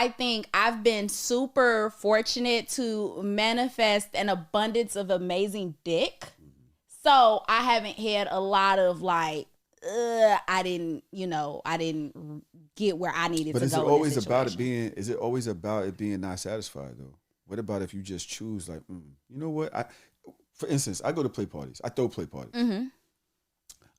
I think I've been super fortunate to manifest an abundance of amazing dick. So I haven't had a lot of like, I didn't get where I needed to go. But is it always about it being? Is it always about it being not satisfied though? What about if you just choose like, you know what? For instance, I go to play parties. I throw play parties. Mm-hmm.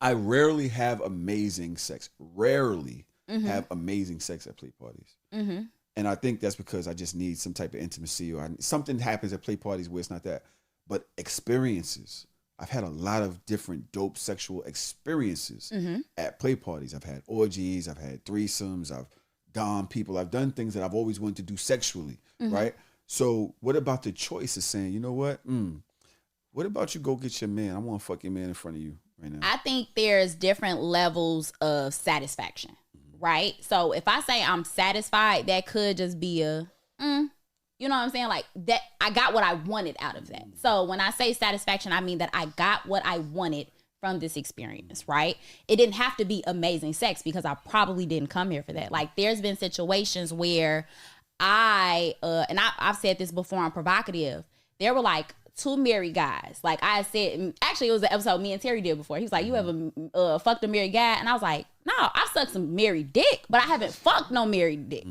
I rarely have amazing sex. Rarely have amazing sex at play parties. Mm-hmm. And I think that's because I just need some type of intimacy, or something happens at play parties where it's not that. But experiences. I've had a lot of different dope sexual experiences at play parties. I've had orgies. I've had threesomes. I've dom people. I've done things that I've always wanted to do sexually, right? So what about the choice of saying, you know what? What about you go get your man? I want to fuck your man in front of you right now. I think there's different levels of satisfaction, right? So if I say I'm satisfied, that could just be a, you know what I'm saying? Like that, I got what I wanted out of that. So when I say satisfaction, I mean that I got what I wanted from this experience, right? It didn't have to be amazing sex because I probably didn't come here for that. Like there's been situations where I've said this before on Provocative, there were like 2 married guys. Like I said, actually it was the episode me and Terry did before. He was like, you ever fucked a married guy? And I was like, no, I've sucked some married dick, but I haven't fucked no married dick.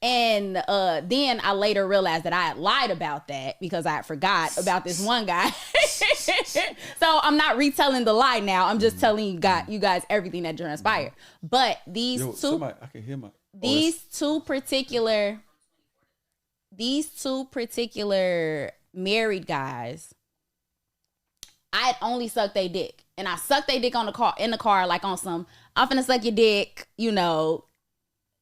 And then I later realized that I had lied about that because I forgot about this one guy. So I'm not retelling the lie now. I'm just telling you guys everything that transpired. But these I can hear my these two particular married guys, I had only sucked their dick. And I sucked their dick in the car, like on some, I'm finna suck your dick,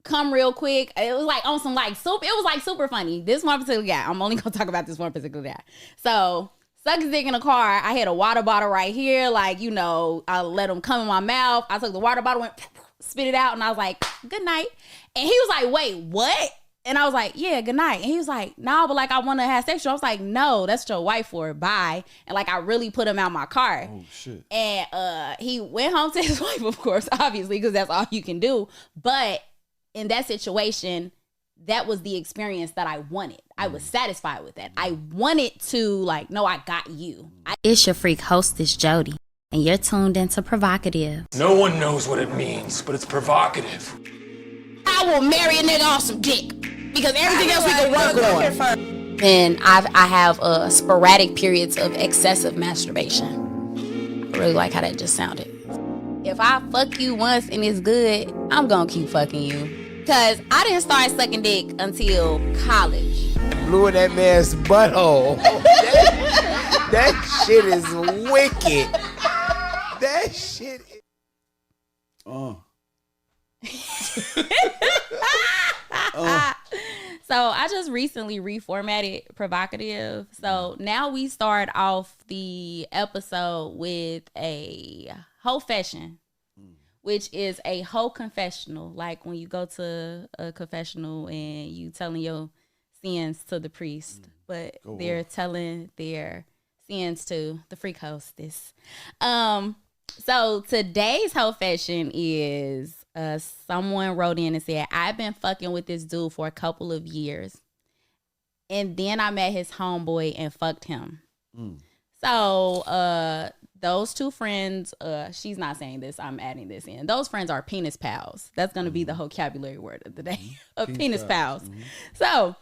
come real quick. It was like on some like super, it was like super funny. This one particular guy, I'm only gonna talk about this one particular guy. So, sucked his dick in the car. I had a water bottle right here, like, I let him come in my mouth. I took the water bottle, went, spit it out, and I was like, good night. And he was like, wait, what? And I was like, yeah, good night. And he was like, no, but like I want to have sex. I was like, no, that's your wife for. Bye. And like I really put him out my car. Oh shit. And he went home to his wife, of course, obviously, because that's all you can do. But in that situation, that was the experience that I wanted. I was satisfied with that. I wanted to like, no, I got you. It's your freak hostess, Jody, and you're tuned into Prhoevocative. No one knows what it means, but it's provocative. I will marry a nigga on some dick. Because everything else we can work on. And I have sporadic periods of excessive masturbation. I really like how that just sounded. If I fuck you once and it's good, I'm gonna keep fucking you. Because I didn't start sucking dick until college. Blew in that man's butthole. that shit is wicked. That shit is... So I just recently reformatted Prhoevocative. So now we start off the episode with a hoe fashion, which is a hoe confessional. Like when you go to a confessional and you telling your sins to the priest, but they're telling their sins to the freak hostess. So today's hoe fashion is someone wrote in and said, I've been fucking with this dude for a couple of years. And then I met his homeboy and fucked him. So those two friends, she's not saying this, I'm adding this in. Those friends are penis pals. That's going to be the vocabulary word of the day. Penis pals. So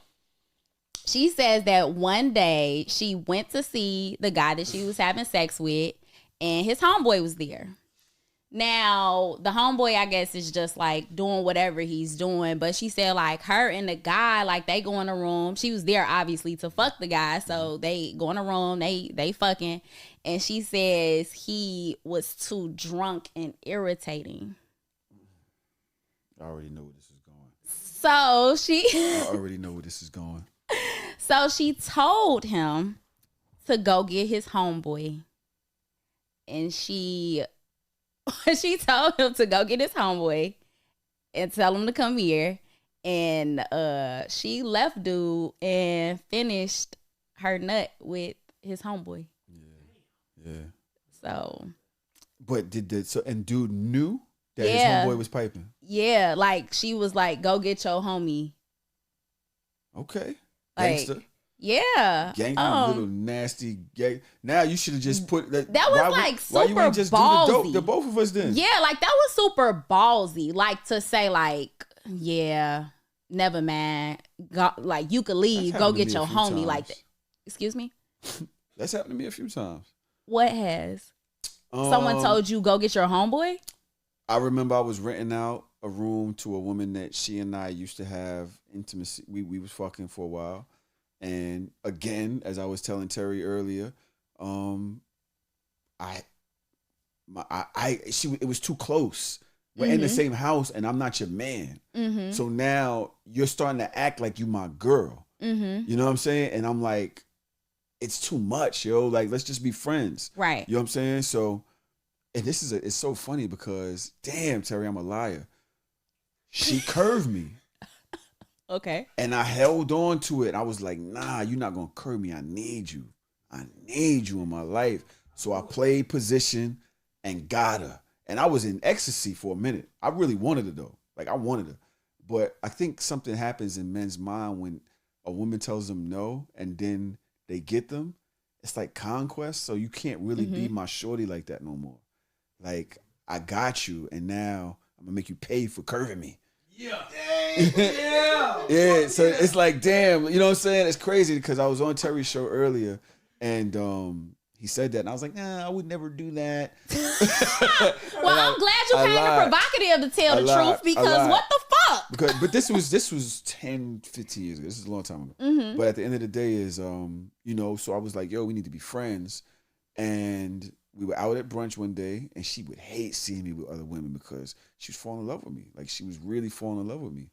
she says that one day she went to see the guy that she was having sex with and his homeboy was there. Now, the homeboy, I guess, is just like doing whatever he's doing. But she said like her and the guy, like they go in a room. She was there obviously to fuck the guy. So they go in a room, they fucking. And she says he was too drunk and irritating. I already know where this is going. So I already know where this is going. So she told him to go get his homeboy. And she told him to go get his homeboy and tell him to come here. And she left dude and finished her nut with his homeboy. Yeah. So. But and dude knew that his homeboy was piping? Yeah, like she was like, go get your homie. Okay. Like, Gangster. yeah. Gang, little nasty gang. Now you should have just put that. That was like super why you ain't just ballsy. do the dope? The both of us then. Yeah, like that was super ballsy. Like to say, like, yeah, never mind. Go, like you could leave, go get your homie. Times. Like that. Excuse me. That's happened to me a few times. What has? Someone told you go get your homeboy? I remember I was renting out a room to a woman that she and I used to have intimacy. We was fucking for a while. And again, as I was telling Terry earlier, it was too close. We're in the same house, and I'm not your man. Mm-hmm. So now you're starting to act like you my girl. Mm-hmm. You know what I'm saying? And I'm like, it's too much, yo. Like, let's just be friends, right? You know what I'm saying? So, and it's so funny because, damn, Terry, I'm a liar. She curved me. Okay. And I held on to it. I was like, nah, you're not going to curve me. I need you. I need you in my life. So I played position and got her. And I was in ecstasy for a minute. I really wanted her, though. Like, I wanted her. But I think something happens in men's mind when a woman tells them no and then they get them. It's like conquest. So you can't really be my shorty like that no more. Like, I got you, and now I'm going to make you pay for curving me. Yeah. Yeah. So it's like, damn, you know what I'm saying? It's crazy because I was on Terry's show earlier and he said that and I was like, nah, I would never do that. Well, I'm glad you came to provocative to tell the truth because what the fuck? But this was 10, 15 years ago. This is a long time ago. Mm-hmm. But at the end of the day is, so I was like, yo, we need to be friends. And we were out at brunch one day, and she would hate seeing me with other women because she was falling in love with me. Like, she was really falling in love with me.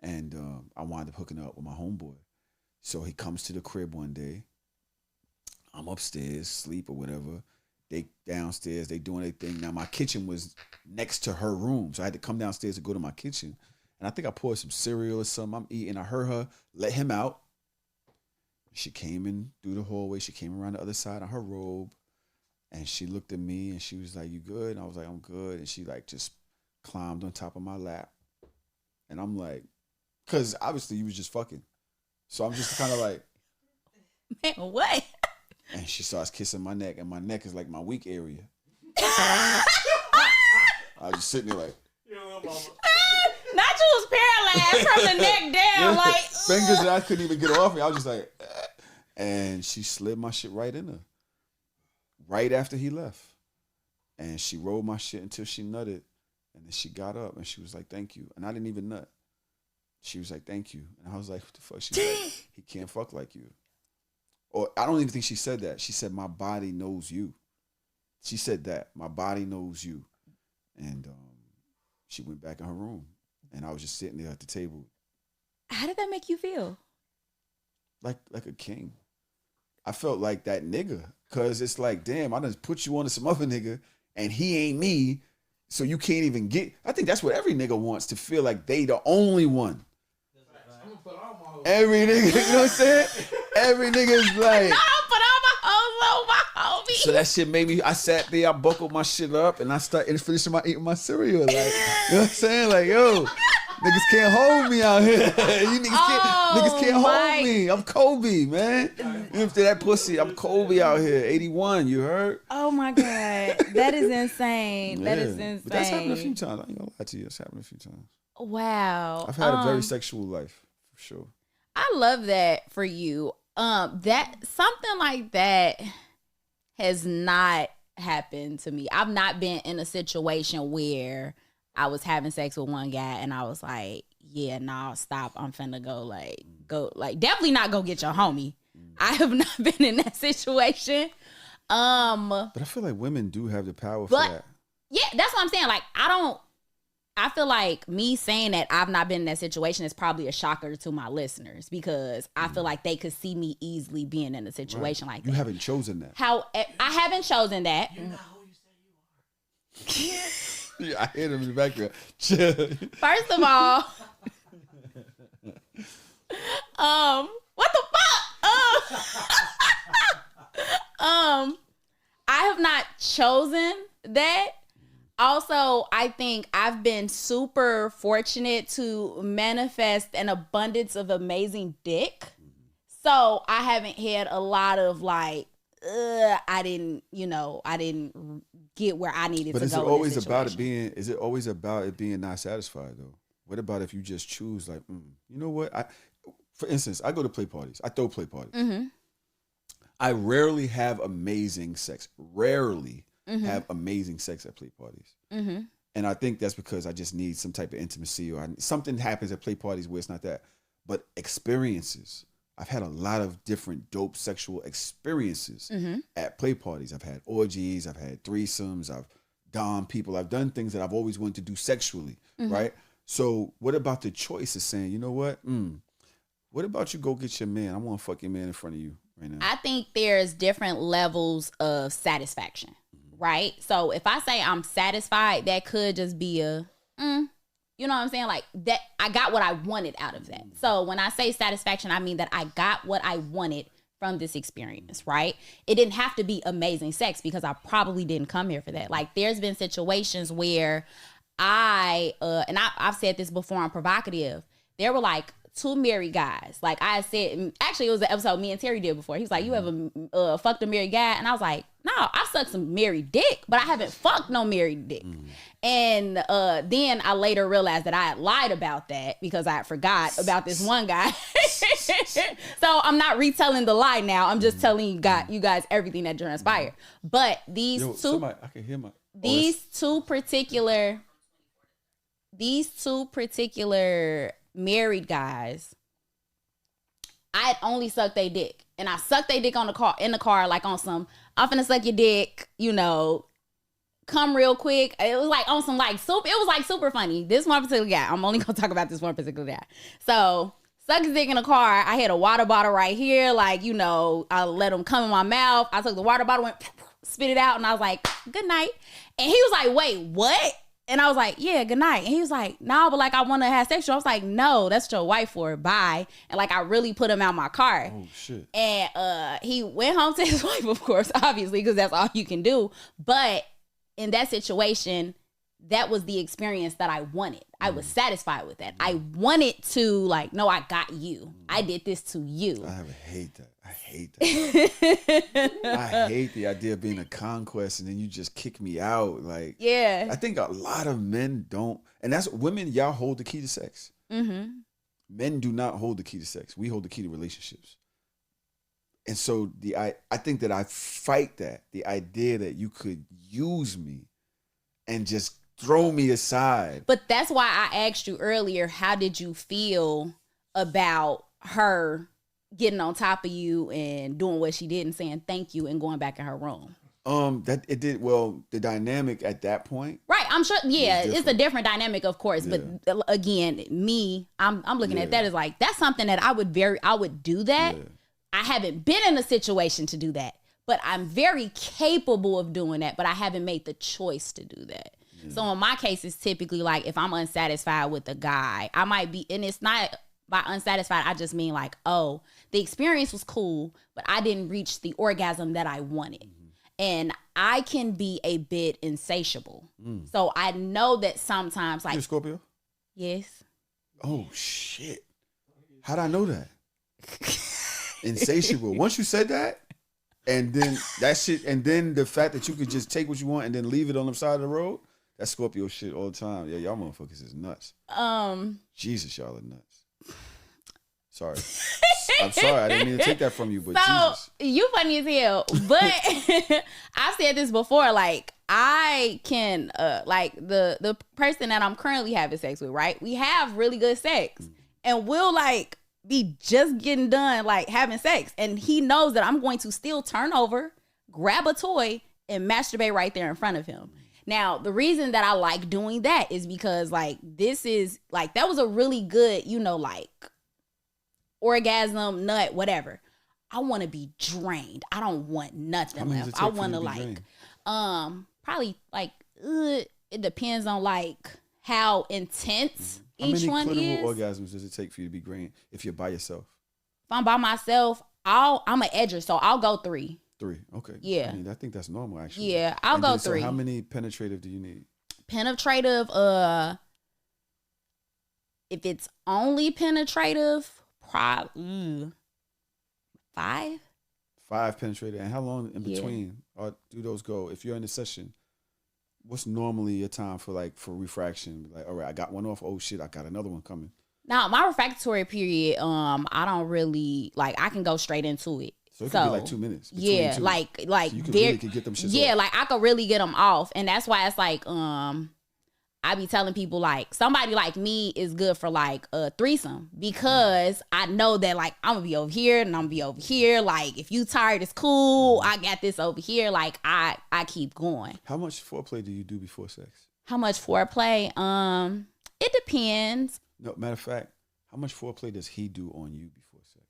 And I wound up hooking up with my homeboy. So he comes to the crib one day. I'm upstairs, sleep or whatever. They downstairs, they doing their thing. Now, my kitchen was next to her room, so I had to come downstairs to go to my kitchen. And I think I poured some cereal or something. I'm eating. I heard her let him out. She came in through the hallway. She came around the other side of her robe. And she looked at me and she was like, you good? And I was like, I'm good. And she like just climbed on top of my lap. And I'm like, because obviously you was just fucking. So I'm just kind of like. Man, what? And she starts kissing my neck. And my neck is like my weak area. I was just sitting there like. Not you was paralyzed from the neck down. Like. Fingers that I couldn't even get off me. I was just like. And she slid my shit right in her. Right after he left. And she rolled my shit until she nutted. And then she got up and she was like, thank you. And I didn't even nut. She was like, thank you. And I was like, what the fuck? She was like, he can't fuck like you. Or I don't even think she said that. She said, my body knows you. She said that. My body knows you. And she went back in her room. And I was just sitting there at the table. How did that make you feel? Like a king. I felt like that nigga. Because it's like, damn, I done put you on to some other nigga and he ain't me, so you can't even get. I think that's what every nigga wants, to feel like they the only one. Every nigga, you know what I'm saying? Every nigga's like. No, put all my hoes on my homie. So that shit made me, I sat there, I buckled my shit up and I started finishing eating my cereal. Like, you know what I'm saying? Like, yo. Niggas can't hold me out here. You niggas can't hold me. I'm Kobe, man. After that pussy, I'm Kobe out here. 81, you heard? Oh my God. That is insane. Yeah. That is insane. But that's happened a few times. I ain't gonna lie to you. It's happened a few times. Wow. I've had a very sexual life, for sure. I love that for you. That something like that has not happened to me. I've not been in a situation where I was having sex with one guy and I was like, yeah, nah, stop. I'm finna go definitely not go get your homie. I have not been in that situation. But I feel like women do have the power for that. Yeah, that's what I'm saying. Like, I feel like me saying that I've not been in that situation is probably a shocker to my listeners because I feel like they could see me easily being in a situation like that. You haven't chosen that. I haven't chosen that. You're not who you say you are. Yeah, I hear them in the background. First of all, what the fuck? I have not chosen that. Also, also, I think I've been super fortunate to manifest an abundance of amazing dick. So I haven't had a lot of like, I didn't get where I needed to go. But is it in always this about it situation. being? Is it always about it being not satisfied though? What about if you just choose like, you know what? For instance, I go to play parties. I throw play parties. Mm-hmm. I rarely have amazing sex. Rarely Mm-hmm. have amazing sex at play parties. Mm-hmm. And I think that's because I just need some type of intimacy, or something happens at play parties where it's not that. But experiences. I've had a lot of different dope sexual experiences at play parties. I've had orgies. I've had threesomes. I've dom people. I've done things that I've always wanted to do sexually, right? So what about the choice of saying, you know what? What about you go get your man? I want to fuck your man in front of you right now. I think there's different levels of satisfaction, right? So if I say I'm satisfied, that could just be a, you know what I'm saying? Like that, I got what I wanted out of that. So when I say satisfaction, I mean that I got what I wanted from this experience, right? It didn't have to be amazing sex because I probably didn't come here for that. Like there's been situations where I've said this before on Provocative, there were like two married guys. Like I said, actually it was an episode me and Terry did before. He was like, you ever fucked a married guy? And I was like, no, I've sucked some married dick, but I haven't fucked no married dick. And then I later realized that I had lied about that because I forgot about this one guy. So I'm not retelling the lie now. I'm just telling you guys everything that transpired. But these I can hear these two particular married guys, I had only sucked their dick, and I sucked their dick in the car, like on some, I'm finna suck your dick, come real quick. It was like on some like soup. It was like super funny. This one particular guy, I'm only gonna talk about this one particular guy. So sucked his dick in the car. I had a water bottle right here, like I let him come in my mouth. I took the water bottle, went spit it out, and I was like, good night. And he was like, wait, what? And I was like, yeah, good night. And he was like, no, but like I want to have sex. I was like, no, that's your wife for. Bye. And like I really put him out my car. Oh shit. And he went home to his wife, of course, obviously, because that's all you can do. But in that situation, that was the experience that I wanted. I was satisfied with that. I wanted to like, no, I got you. I did this to you. I hate that. I hate the idea of being a conquest and then you just kick me out. Like, yeah. I think a lot of men don't, and that's women. Y'all hold the key to sex. Men do not hold the key to sex. We hold the key to relationships. And so I think that I fight that, the idea that you could use me and just throw me aside. But that's why I asked you earlier, how did you feel about her getting on top of you and doing what she did and saying thank you and going back in her room? That it did well. The dynamic at that point, right? I'm sure. Yeah, it's a different dynamic, of course. Yeah. But again, I'm looking at that as like that's something that I would do that. Yeah. I haven't been in a situation to do that, but I'm very capable of doing that. But I haven't made the choice to do that. Yeah. So in my case, it's typically like if I'm unsatisfied with a guy, I might be, and it's not by unsatisfied. I just mean like, oh, the experience was cool, but I didn't reach the orgasm that I wanted. And I can be a bit insatiable. So I know that sometimes like... You're a Scorpio? Yes. Oh, shit. How'd I know that? Insatiable. Once you said that, and then that shit, and then the fact that you could just take what you want and then leave it on the side of the road, that's Scorpio shit all the time. Yeah, y'all motherfuckers is nuts. Jesus, y'all are nuts. Sorry. I'm sorry. I didn't mean to take that from you, but Jesus. You funny as hell. But I've said this before. Like I can, like the person that I'm currently having sex with, right? We have really good sex, and we'll like be just getting done, like having sex, and he knows that I'm going to still turn over, grab a toy, and masturbate right there in front of him. Now, the reason that I like doing that is because like this is like that was a really good, like. Orgasm, nut, whatever. I want to be drained. I don't want nothing left. I want to like, probably like, it depends on like how intense each one is. How many clitoral orgasms does it take for you to be drained if you're by yourself? If I'm by myself, I'm an edger, so I'll go 3. 3, okay. Yeah. I think that's normal actually. Yeah, I'll go 3. So how many penetrative do you need? Penetrative, if it's only penetrative, probably 5. 5 penetrated. And how long in between do those go? If you're in a session, what's normally your time for refraction? Like, all right, I got one off. Oh shit, I got another one coming. Now, my refractory period, I don't really I can go straight into it. So it could be like 2 minutes. Yeah, two. like so you could get them shits off. like I could really get them off, and that's why it's like I be telling people like somebody like me is good for like a threesome because I know that like I'm gonna be over here and I'm gonna be over here. Like if you tired, it's cool. I got this over here. Like I keep going. How much foreplay do you do before sex? How much foreplay? It depends. No, matter of fact, how much foreplay does he do on you before sex?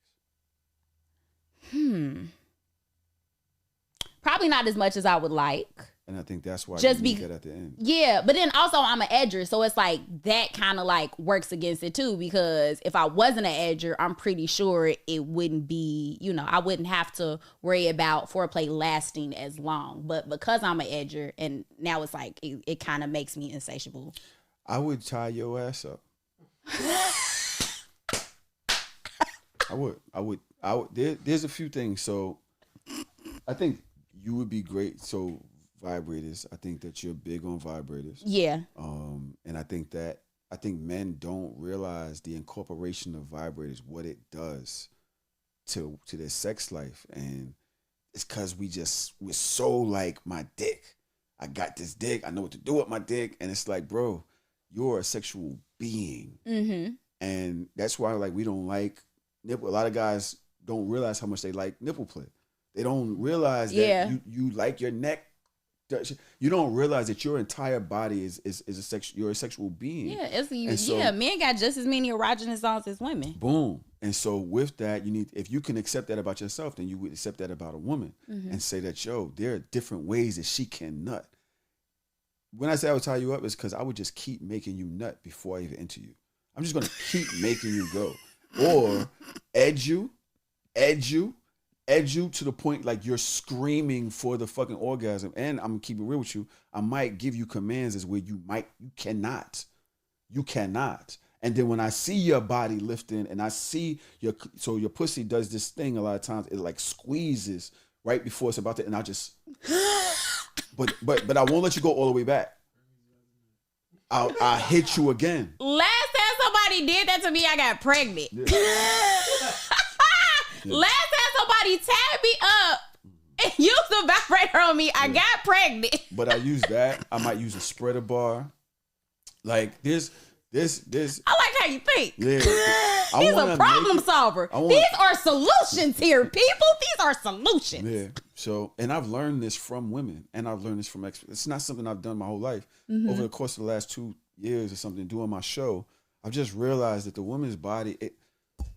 Probably not as much as I would like. And I think that's why Just you need that at the end. Yeah, but then also I'm an edger, so it's like that kind of like works against it too, because if I wasn't an edger, I'm pretty sure it wouldn't be, I wouldn't have to worry about foreplay lasting as long. But because I'm an edger, and now it's like it kind of makes me insatiable. I would tie your ass up. I would. There's a few things. So I think you would be great. So vibrators. I think that you're big on vibrators. Yeah. And I think men don't realize the incorporation of vibrators, what it does to their sex life. And it's because we're so like, my dick. I got this dick. I know what to do with my dick. And it's like, bro, you're a sexual being. Mm-hmm. And that's why like we don't like nipple. A lot of guys don't realize how much they like nipple play. They don't realize that you like your neck. You don't realize that your entire body is a sexual. You're a sexual being. Yeah, men got just as many erogenous zones as women. Boom. And so with that, if you can accept that about yourself, then you would accept that about a woman and say that, there are different ways that she can nut. When I say I would tie you up, it's because I would just keep making you nut before I even enter you. I'm just going to keep making you go. Or edge you to the point like you're screaming for the fucking orgasm. And I'm going to keep it real with you. I might give you commands as where you cannot. And then when I see your body lifting and I see your pussy does this thing a lot of times, it like squeezes right before it's about to, and I just, but I won't let you go all the way back. I'll hit you again. Last time somebody did that to me, I got pregnant. Yeah. Last time somebody tied me up and used a vibrator on me, I got pregnant. But I use that. I might use a spreader bar. Like this. I like how you think. Yeah. He's a problem solver. These are solutions here, people. These are solutions. Yeah. So, and I've learned this from women, and I've learned this from experts. It's not something I've done my whole life. Mm-hmm. Over the course of the last 2 years or something, doing my show, I've just realized that the woman's body,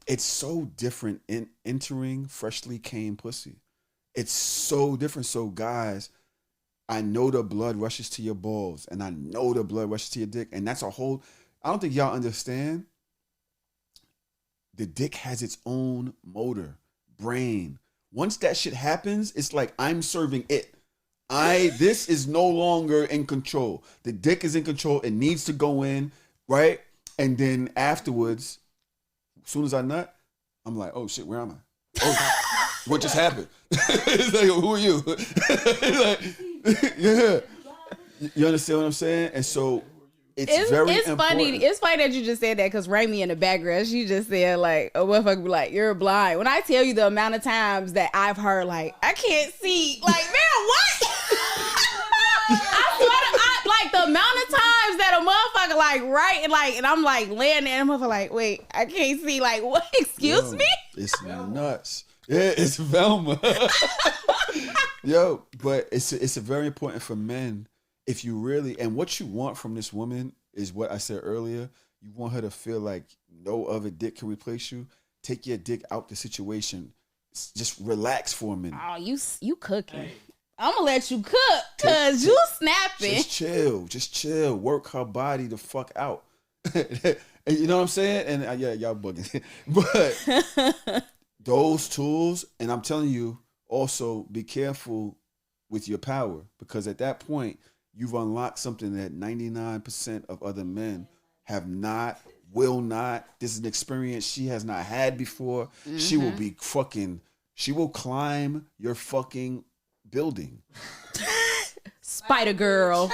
it's so different in entering freshly came pussy. It's so different. So guys, I know the blood rushes to your balls, and I know the blood rushes to your dick, and that's a whole. I don't think y'all understand. The dick has its own motor, brain. Once that shit happens, it's like I'm serving it. This is no longer in control. The dick is in control. It needs to go in, right? And then afterwards, as soon as I nut, I'm like, oh shit, where am I? Oh, what just happened? It's like, who are you? Like, yeah. You understand what I'm saying? And so it's very important. Funny. It's funny that you just said that because Raimi in the background, she just said like, "Oh, motherfucker, be like, you're blind." When I tell you the amount of times that I've heard like, "I can't see," like, man, what? I swear like the amount of times that a motherfucker like right and like, and I'm like laying there and a motherfucker like, wait, I can't see. Like, what? Excuse me? It's nuts. Yeah, it's Velma. Yo, but it's a very important for men. If you really, and what you want from this woman is what I said earlier. You want her to feel like no other dick can replace you. Take your dick out the situation. Just relax for a minute. Oh, you cooking. Hey. I'm going to let you cook because you snapping. Just chill. Work her body the fuck out. You know what I'm saying? And yeah, y'all bugging. But those tools, and I'm telling you, also be careful with your power, because at that point, you've unlocked something that 99% of other men have not, will not. This is an experience she has not had before. She will be fucking, she will climb your fucking building. Spider Girl.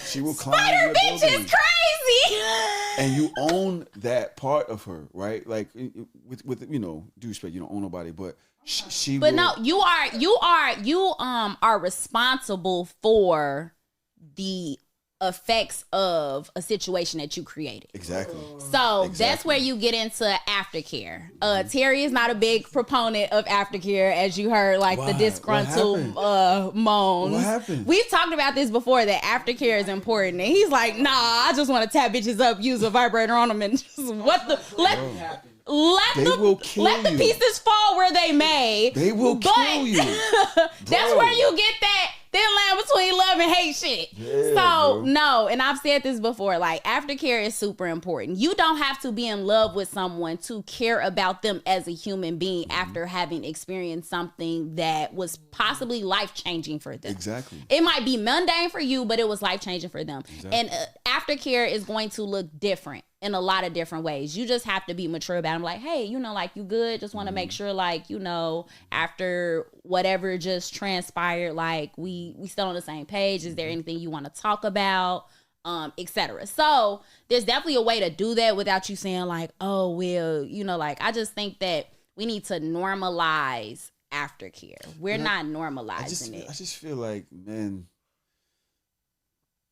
She will climb Spider your bitch building. is crazy. And you own that part of her, right? Like with you know, due respect, you don't own nobody, but she But will, no, you are responsible for the effects of a situation that you created. exactly. So that's where you get into aftercare. Terry is not a big proponent of aftercare, as you heard, like Why? the disgruntled What moans. What happened? We've talked about this before, that aftercare is important. And he's like, nah, I just want to tap bitches up, use a vibrator on them, and just let the pieces fall where they may. They will kill you. That's where you get that thin line between love and hate shit. Yeah, so bro. no, and I've said this before, like aftercare is super important. You don't have to be in love with someone to care about them as a human being after having experienced something that was possibly life-changing for them. Exactly. It might be mundane for you, but it was life-changing for them. Exactly. And aftercare is going to look different in a lot of different ways. You just have to be mature about it. I'm like, hey, you know, like, you good? Just want to make sure, like, you know, after whatever just transpired, like, we still on the same page. Is there anything you want to talk about? Etc. So there's definitely a way to do that without you saying like, oh, well, you know, like, I just think that we need to normalize aftercare. We're not normalizing it. I just feel like, man,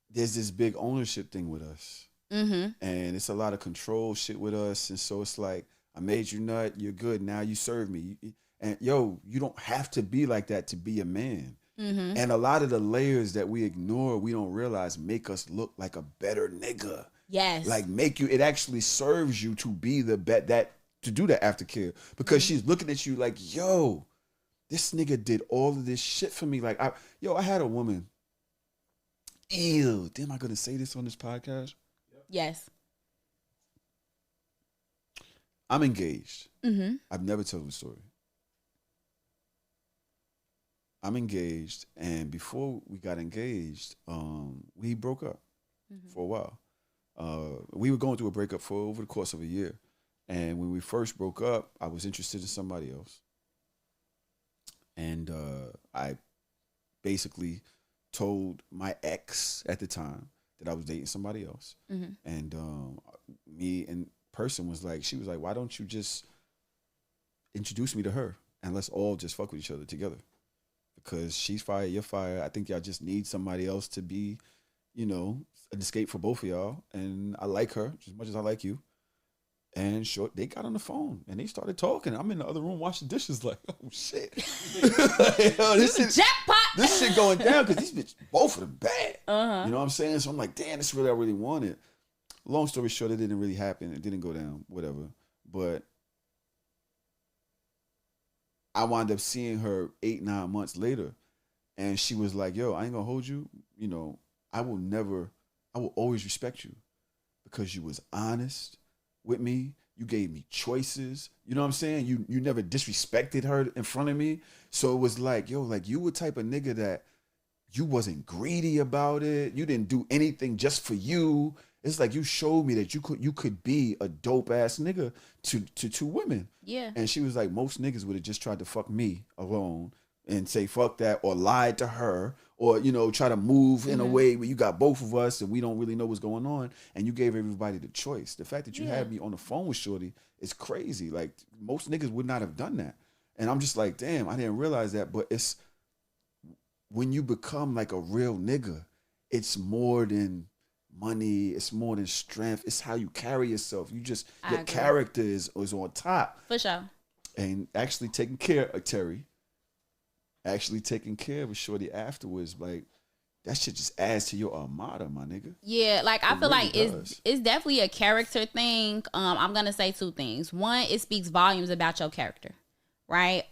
there's this big ownership thing with us. And it's a lot of control shit with us. And so it's like, I made you nut, you're good, now you serve me. And yo, you don't have to be like that to be a man. And a lot of the layers that we ignore, we don't realize, make us look like a better nigga. Yes. Like it actually serves you to be the to do that aftercare, because she's looking at you like, yo, this nigga did all of this shit for me. Like, I had a woman. Ew, damn, I gonna say this on this podcast? Yes. I'm engaged. I've never told the story. I'm engaged, and before we got engaged, we broke up for a while. We were going through a breakup for over the course of a year. And when we first broke up, I was interested in somebody else. And I basically told my ex at the time that I was dating somebody else. And me in person was like, she was like, why don't you just introduce me to her and let's all just fuck with each other together? Because she's fire, you're fire. I think y'all just need somebody else to be, you know, an escape for both of y'all. And I like her just as much as I like you. And they got on the phone and they started talking. I'm in the other room washing dishes like, oh shit. This shit, jackpot. This shit going down because these bitches, both of them bad. You know what I'm saying? So I'm like, damn, this is what I really wanted. Long story short, it didn't really happen. It didn't go down, whatever. But I wound up seeing her 8-9 months later. And she was like, yo, I ain't gonna hold you. You know, I will always respect you because you was honest with me. You gave me choices. You know what I'm saying? You never disrespected her in front of me. So it was like, yo, like you were type of nigga that you wasn't greedy about it. You didn't do anything just for you. It's like you showed me that you could be a dope ass nigga to two women. Yeah. And she was like, most niggas would have just tried to fuck me alone and say fuck that, or lied to her, or, you know, try to move in a way where you got both of us and we don't really know what's going on, and you gave everybody the choice. The fact that you had me on the phone with shorty is crazy. Like, most niggas would not have done that. And I'm just like, damn, I didn't realize that. But it's when you become like a real nigga, it's more than money, it's more than strength, it's how you carry yourself. You just, your character is on top. For sure. And actually taking care of Terry, actually taking care of a shorty afterwards, like, that shit just adds to your armada, my nigga. Yeah, like, I feel really like it's definitely a character thing. I'm gonna say two things. One, it speaks volumes about your character, right?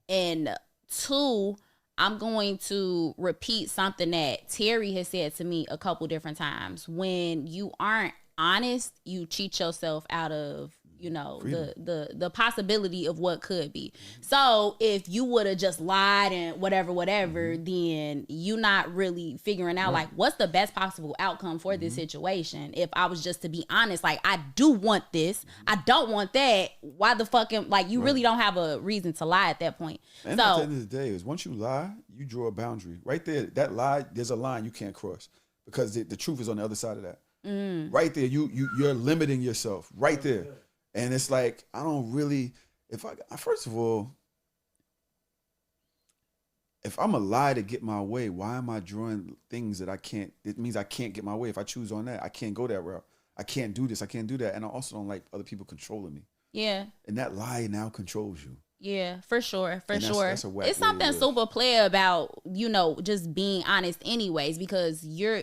And two, I'm going to repeat something that Terry has said to me a couple different times. When you aren't honest, you cheat yourself out of you know, Freedom. the possibility of what could be. So if you would have just lied and whatever, then you not really figuring out like what's the best possible outcome for this situation. If I was just to be honest, like I do want this, I don't want that. Why the fucking like you really don't have a reason to lie at that point. And at the end of the day, is once you lie, you draw a boundary right there. That lie, there's a line you can't cross because the truth is on the other side of that. Right there, you're limiting yourself right there. And it's like, I don't really, first of all, if I'm a lie to get my way, why am I drawing things that I can't, it means I can't get my way. If I choose on that, I can't go that route. I can't do this, I can't do that. And I also don't like other people controlling me. Yeah. And that lie now controls you. Yeah, for sure. That's a whack It's way to something live. super player about, you know, just being honest anyways, because you're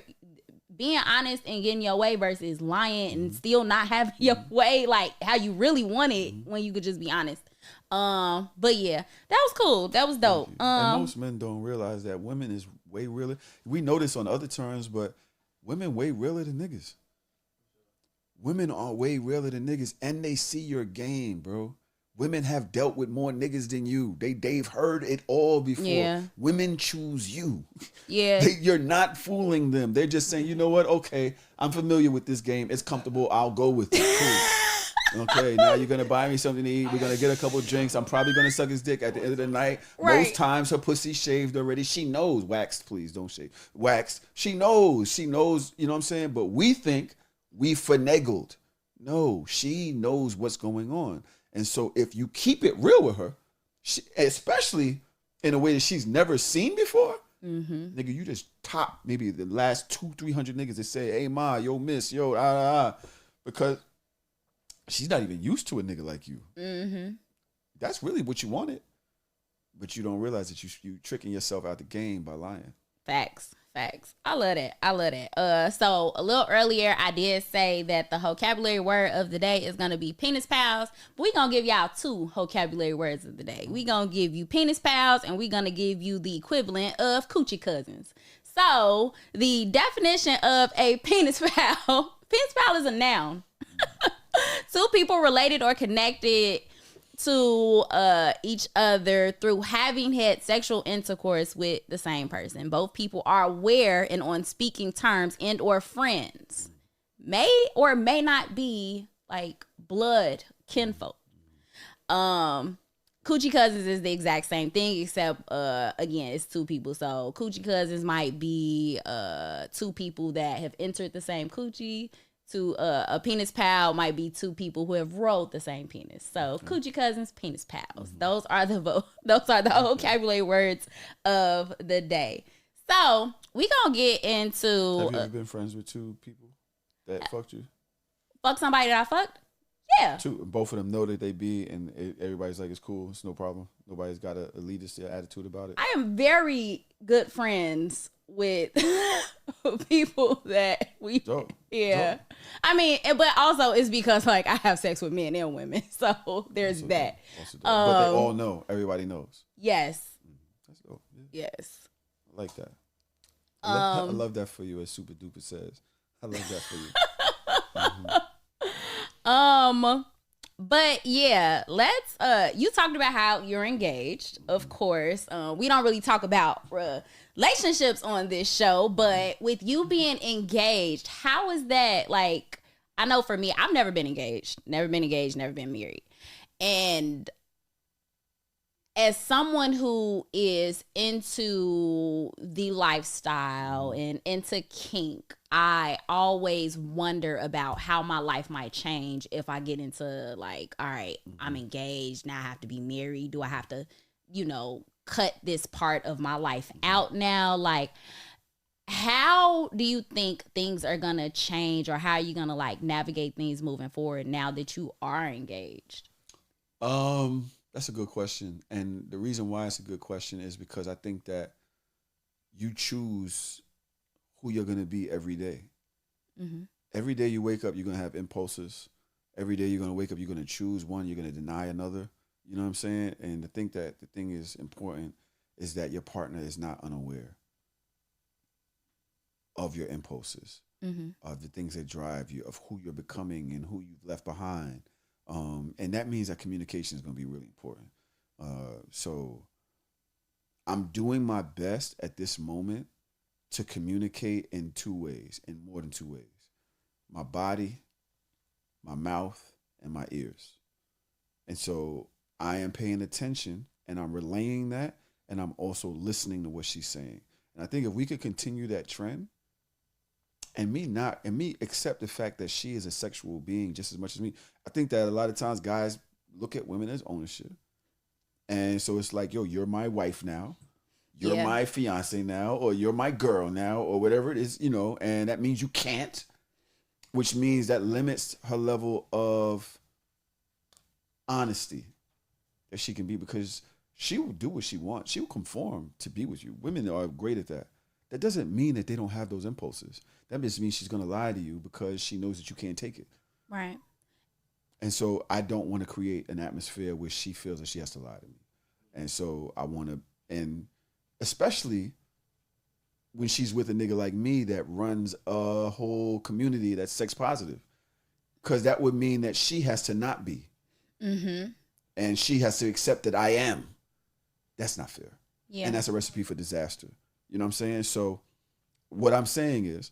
being honest and getting your way versus lying and still not having your way like how you really want it when you could just be honest. But yeah, that was cool. That was dope. And most men don't realize that women is way realer. We know this on other terms, but women way realer than niggas. Women are way realer than niggas, and they see your game, bro. Women have dealt with more niggas than you. They've heard it all before. Yeah. Women choose you. Yeah. You're not fooling them. They're just saying, you know what? Okay, I'm familiar with this game. It's comfortable. I'll go with it. Cool. Okay, now you're gonna buy me something to eat. We're gonna get a couple drinks. I'm probably gonna suck his dick at the end of the night. Right. Most times her pussy shaved already. She knows. Waxed, please don't shave. Waxed. She knows. You know what I'm saying? But we think we finagled. No, she knows what's going on. And so if you keep it real with her, especially in a way that she's never seen before, nigga, you just top maybe the last 200-300 niggas that say, hey, ma, yo, miss, yo, because she's not even used to a nigga like you. That's really what you wanted. But you don't realize that you tricking yourself out the game by lying. Facts. I love that. So a little earlier, I did say that the vocabulary word of the day is going to be penis pals. But we're going to give y'all 2 vocabulary words of the day. We're going to give you penis pals, and we're going to give you the equivalent of coochie cousins. So the definition of a penis pal is a noun. 2 people related or connected to each other through having had sexual intercourse with the same person. Both people are aware and on speaking terms and or friends. May or may not be like blood kinfolk. Coochie cousins is the exact same thing, except again, it's 2 people. So coochie cousins might be 2 people that have entered the same coochie. To a penis pal might be 2 people who have rolled the same penis. So coochie cousins, penis pals. Those are the vocabulary words of the day. So we gonna get into. Have you ever been friends with 2 people that fucked you? Fuck somebody that I fucked? Yeah. 2, both of them know that they be, and everybody's like, it's cool, it's no problem. Nobody's got a elitist attitude about it. I am very good friends with people that we Dope. yeah. Dope. I mean, but also it's because like I have sex with men and women, so there's Also that. dope. Also dope. But they all know. Everybody knows. Yes. That's dope. Yeah. Yes. I like that. I love that for you, as Super Duper says. I love that for you. But yeah, let's you talked about how you're engaged, of course. We don't really talk about relationships on this show, but with you being engaged, how is that? Like, I know for me, I've never been engaged, never been married. And as someone who is into the lifestyle and into kink, I always wonder about how my life might change if I get into like, all right, I'm engaged, now I have to be married. Do I have to, cut this part of my life out now? Like, how do you think things are going to change, or how are you going to like navigate things moving forward now that you are engaged? That's a good question. And the reason why it's a good question is because I think that you choose who you're going to be every day. Every day you wake up, you're going to have impulses. Every day you're going to wake up, you're going to choose one, you're going to deny another. You know what I'm saying? And I think that the thing is important is that your partner is not unaware of your impulses, of the things that drive you, of who you're becoming and who you've left behind, And that means that communication is going to be really important. So I'm doing my best at this moment to communicate in 2 ways, in more than 2 ways. My body, my mouth, and my ears. And so I am paying attention and I'm relaying that, and I'm also listening to what she's saying. And I think if we could continue that trend, and me accept the fact that she is a sexual being just as much as me. I think that a lot of times guys look at women as ownership. And so it's like, yo, you're my wife now. You're my fiance now, or you're my girl now, or whatever it is, and that means you can't, which means that limits her level of honesty that she can be, because she will do what she wants. She will conform to be with you. Women are great at that. That doesn't mean that they don't have those impulses. That just means she's going to lie to you because she knows that you can't take it. Right. And so I don't want to create an atmosphere where she feels that she has to lie to me. And so I want to, and especially when she's with a nigga like me that runs a whole community that's sex positive, because that would mean that she has to not be. Mm-hmm. And she has to accept that I am. That's not fair. Yeah. And that's a recipe for disaster. You know what I'm saying? So what I'm saying is,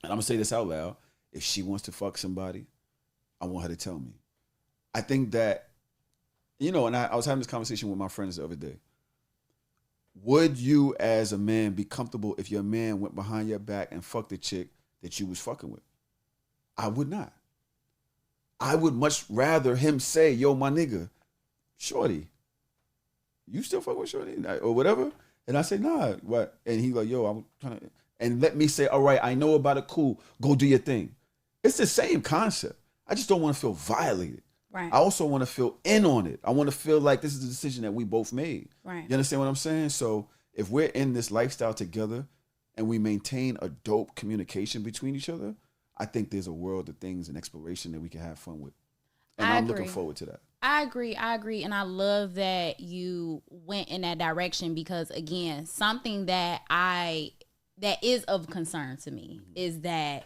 and I'm going to say this out loud, if she wants to fuck somebody, I want her to tell me. I think that, and I was having this conversation with my friends the other day. Would you as a man be comfortable if your man went behind your back and fucked the chick that you was fucking with? I would not. I would much rather him say, yo, my nigga, shorty, you still fuck with shorty? Or whatever. And I say, nah, what? And he like, yo, I'm trying to, and let me say, all right, I know about it, cool, go do your thing. It's the same concept. I just don't want to feel violated. Right. I also want to feel in on it. I want to feel like this is a decision that we both made. Right. You understand what I'm saying? So if we're in this lifestyle together and we maintain a dope communication between each other, I think there's a world of things and exploration that we can have fun with. And I'm looking forward to that. I agree. And I love that you went in that direction, because again, something that is of concern to me is that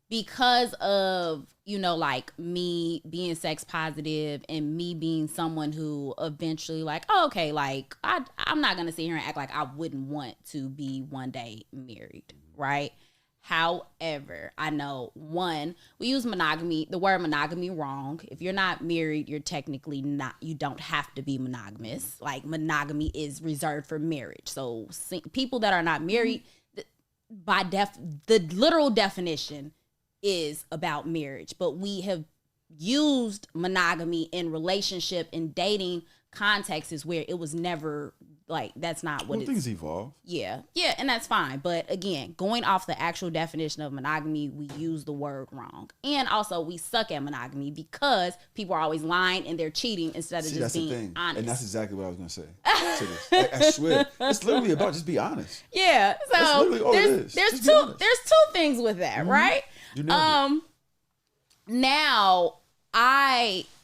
because of, like me being sex positive and me being someone who eventually like, oh, okay, like I'm not going to sit here and act like I wouldn't want to be one day married. Right. However, I know, one, we use the word monogamy wrong. If you're not married, you're technically not, you don't have to be monogamous. Like monogamy is reserved for marriage. So people that are not married, the literal definition is about marriage. But we have used monogamy in relationship and dating contexts where it was never like, that's not what things evolve. Yeah, and that's fine. But again, going off the actual definition of monogamy, we use the word wrong. And also, we suck at monogamy because people are always lying and they're cheating instead of just being honest. And that's exactly what I was going to say to this. I swear. It's literally about just be honest. Yeah, so that's literally all it is. There's two things with that, right? You know now,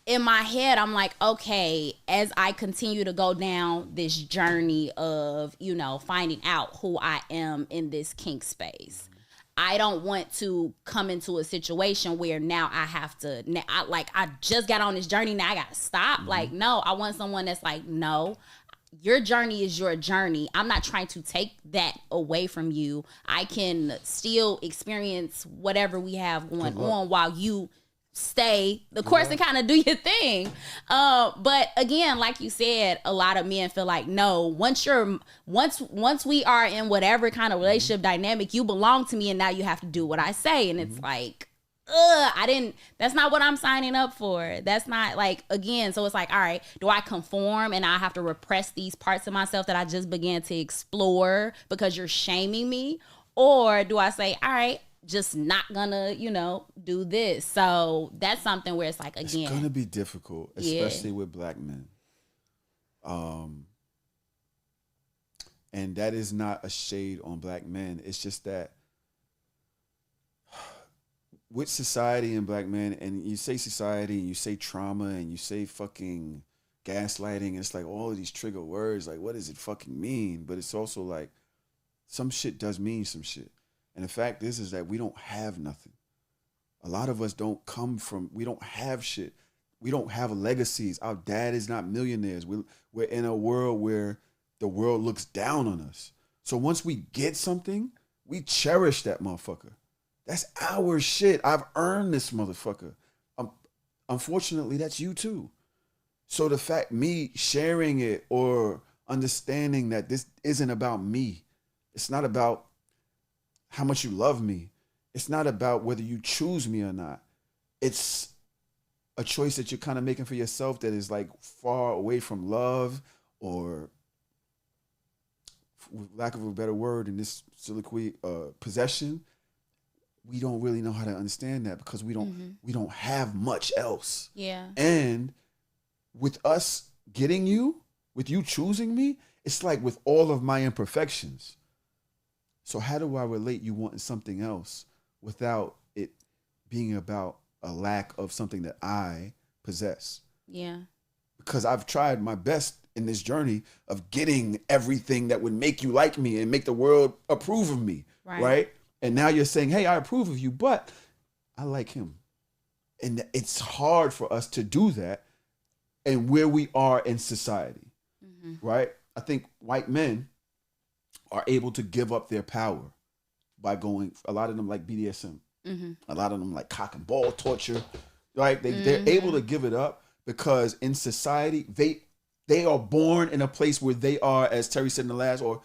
in my head, I'm like, okay, as I continue to go down this journey of, finding out who I am in this kink space, I don't want to come into a situation where now I have to, I just got on this journey, now I got to stop. Like, no, I want someone that's like, no, your journey is your journey. I'm not trying to take that away from you. I can still experience whatever we have going on while you stay the course and kind of do your thing. But again, like you said, a lot of men feel like, no, once we are in whatever kind of relationship dynamic, you belong to me and now you have to do what I say. And it's like, that's not what I'm signing up for. That's not like, again, so it's like, all right, do I conform and I have to repress these parts of myself that I just began to explore because you're shaming me? Or do I say, all right, just not gonna, do this? So that's something where it's like, again, it's gonna be difficult, especially with black men. And that is not a shade on black men. It's just that with society and black men, and you say society and you say trauma and you say fucking gaslighting, and it's like all of these trigger words, like what does it fucking mean? But it's also like some shit does mean some shit. And the fact is that we don't have nothing. A lot of us we don't have shit. We don't have legacies. Our dad is not millionaires. We're in a world where the world looks down on us. So once we get something, we cherish that motherfucker. That's our shit. I've earned this motherfucker. Unfortunately, that's you too. So the fact me sharing it or understanding that this isn't about me. It's not about how much you love me. It's not about whether you choose me or not. It's a choice that you're kind of making for yourself that is like far away from love, or with lack of a better word in this soliloquy, possession. We don't really know how to understand that because we don't have much else. Yeah. And with us getting you, with you choosing me, it's like with all of my imperfections. So how do I relate you wanting something else without it being about a lack of something that I possess? Yeah. Because I've tried my best in this journey of getting everything that would make you like me and make the world approve of me, right? And now you're saying, hey, I approve of you, but I like him. And it's hard for us to do that and where we are in society, right? I think white men are able to give up their power by going, a lot of them like BDSM, a lot of them like cock and ball torture, right? They're able to give it up because in society, they are born in a place where they are, as Terry said in the last, or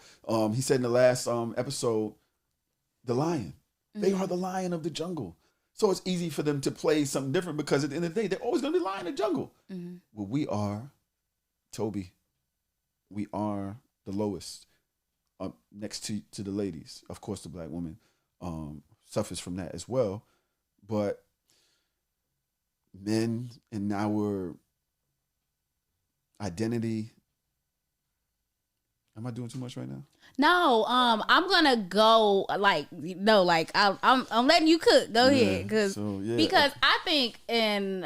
he said in the last episode, the lion. They are the lion of the jungle. So it's easy for them to play something different because at the end of the day, they're always going to be lion in the jungle. Well, we are, Toby, we are the lowest next to the ladies. Of course, the black woman suffers from that as well. But men in our identity. Am I doing too much right now? No, I'm gonna go I'm letting you cook. Go ahead, because I think, and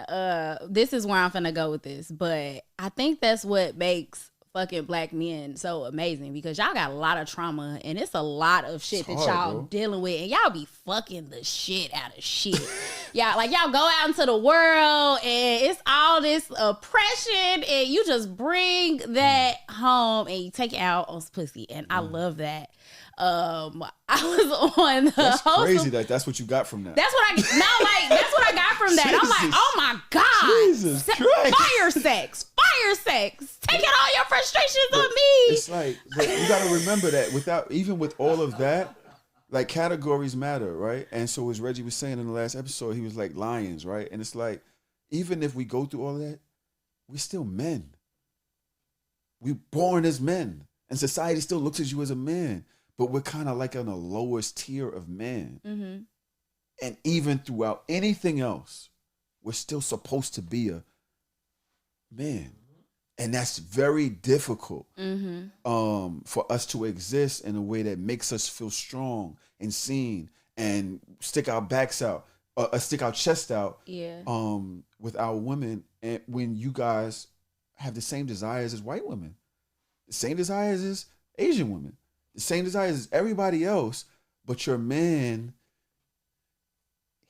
this is where I'm gonna go with this, but I think that's what makes fucking black men so amazing, because y'all got a lot of trauma and it's a lot of shit that y'all dealing with, and y'all be fucking the shit out of shit. y'all go out into the world and it's all this oppression and you just bring that home and you take it out on pussy, and I love that. I was on the That's crazy that's what you got from that. That's what I got from that. I'm like, oh my God. Jesus Christ. Fire sex. Taking all your frustrations on me. It's like, you got to remember that even with all of that, like, categories matter, right? And so as Reggie was saying in the last episode, he was like lions, right? And it's like, even if we go through all of that, we're still men. We're born as men. And society still looks at you as a man. But we're kind of like on the lowest tier of men. And even throughout anything else, we're still supposed to be a man. And that's very difficult for us to exist in a way that makes us feel strong and seen and stick our backs out, stick our chest out with our women. And when you guys have the same desires as white women, the same desires as Asian women, the same desires as everybody else, but your man,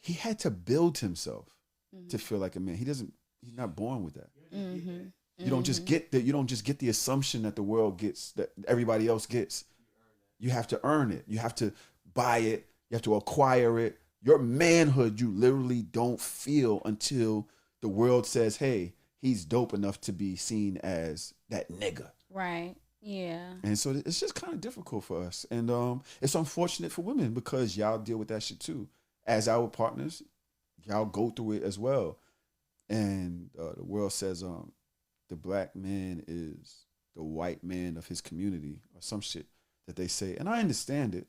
he had to build himself to feel like a man. He's not born with that. You don't just get the assumption that the world gets, that everybody else gets. You have to earn it. You have to buy it. You have to acquire it. Your manhood, you literally don't feel until the world says, hey, he's dope enough to be seen as that nigga. Right. Yeah. And so it's just kind of difficult for us. And it's unfortunate for women because y'all deal with that shit too. As our partners, y'all go through it as well. And the world says the black man is the white man of his community or some shit that they say. And I understand it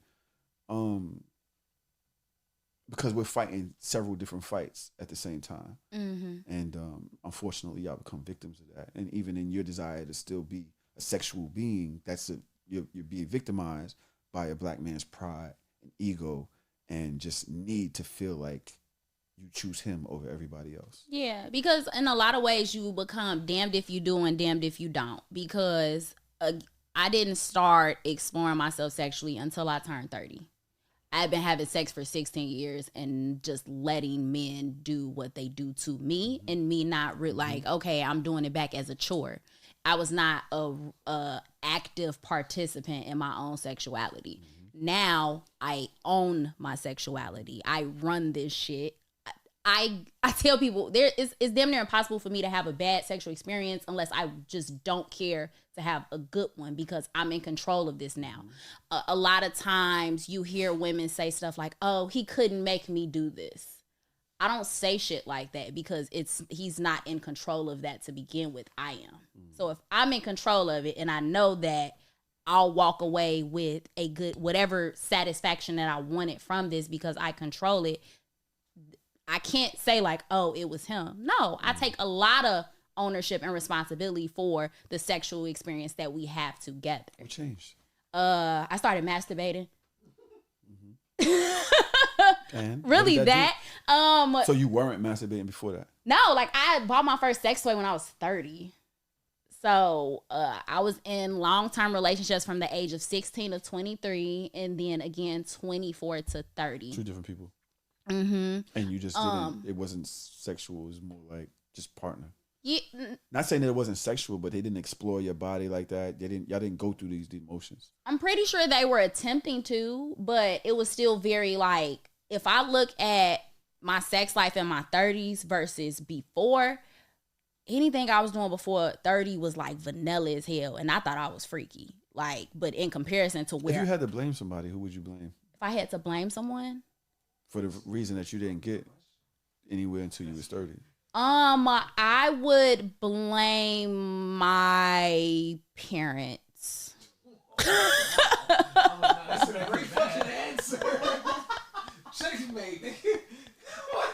because we're fighting several different fights at the same time. And unfortunately, y'all become victims of that. And even in your desire to still be a sexual being, you're being victimized by a black man's pride and ego and just need to feel like you choose him over everybody else. Yeah, because in a lot of ways you become damned if you do and damned if you don't. Because I didn't start exploring myself sexually until I turned 30. I've been having sex for 16 years and just letting men do what they do to me, and me not like, okay, I'm doing it back as a chore. I was not a active participant in my own sexuality. Now I own my sexuality. I run this shit. I tell people it's damn near impossible for me to have a bad sexual experience unless I just don't care to have a good one, because I'm in control of this now. A lot of times you hear women say stuff like, oh, he couldn't make me do this. I don't say shit like that because he's not in control of that to begin with. I am. So if I'm in control of it and I know that I'll walk away with a good, whatever satisfaction that I wanted from this because I control it, I can't say like, oh, it was him. No, I take a lot of ownership and responsibility for the sexual experience that we have together. What changed? I started masturbating. And really that. So you weren't masturbating before that? No, like I bought my first sex toy when I was 30. So I was in long-term relationships from the age of 16 to 23, and then again 24 to 30. Two different people. Mm-hmm. And you just didn't. It wasn't sexual. It was more like just partner. Yeah. Not saying that it wasn't sexual, but they didn't explore your body like that. Y'all didn't go through these emotions. I'm pretty sure they were attempting to, but it was still very like, if I look at my sex life in my 30s versus before, anything I was doing before 30 was like vanilla as hell, and I thought I was freaky. Like, but in comparison to where, if you had to blame somebody, who would you blame? If I had to blame someone, for the reason that you didn't get anywhere until you was 30. I would blame my parents. That's a great fucking answer. Checkmate.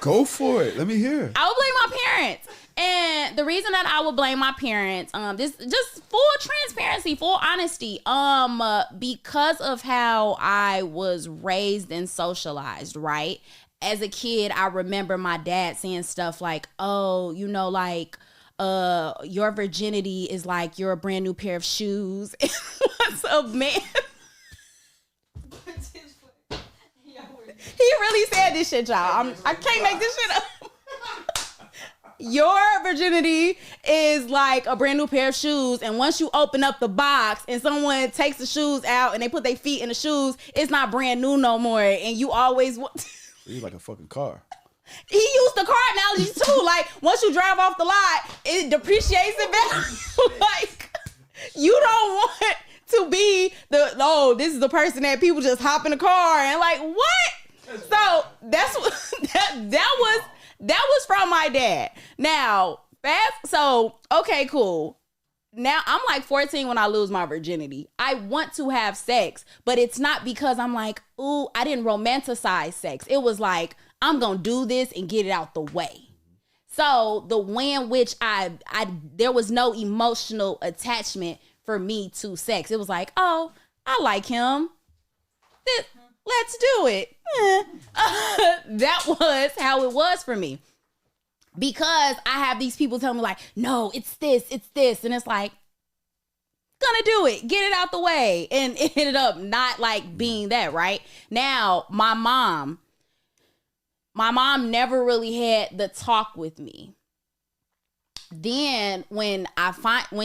Go for it. Let me hear. I would blame my parents. And the reason that I would blame my parents, this just full transparency, full honesty, because of how I was raised and socialized, right? As a kid, I remember my dad saying stuff like, oh, you know, like, your virginity is like you're a brand new pair of shoes. What's up, man? He really said this shit, y'all. I can't make this shit up. Your virginity is like a brand new pair of shoes, and once you open up the box and someone takes the shoes out and they put their feet in the shoes, it's not brand new no more, and you always You're like a fucking car. He used the car analogy too. Like, once you drive off the lot, it depreciates in value. Like, you don't want to be this is the person that people just hop in the car and like, what? So that's what that was from my dad. Now, okay, cool. Now I'm like 14 when I lose my virginity. I want to have sex, but it's not because I'm like, ooh, I didn't romanticize sex. It was like, I'm gonna do this and get it out the way. So the way in which there was no emotional attachment for me to sex. It was like, oh, I like him. Let's do it. That was how it was for me. Because I have these people tell me like, no, it's this. And it's like, gonna do it. Get it out the way. And it ended up not like being that, right? Now, my mom never really had the talk with me. Then when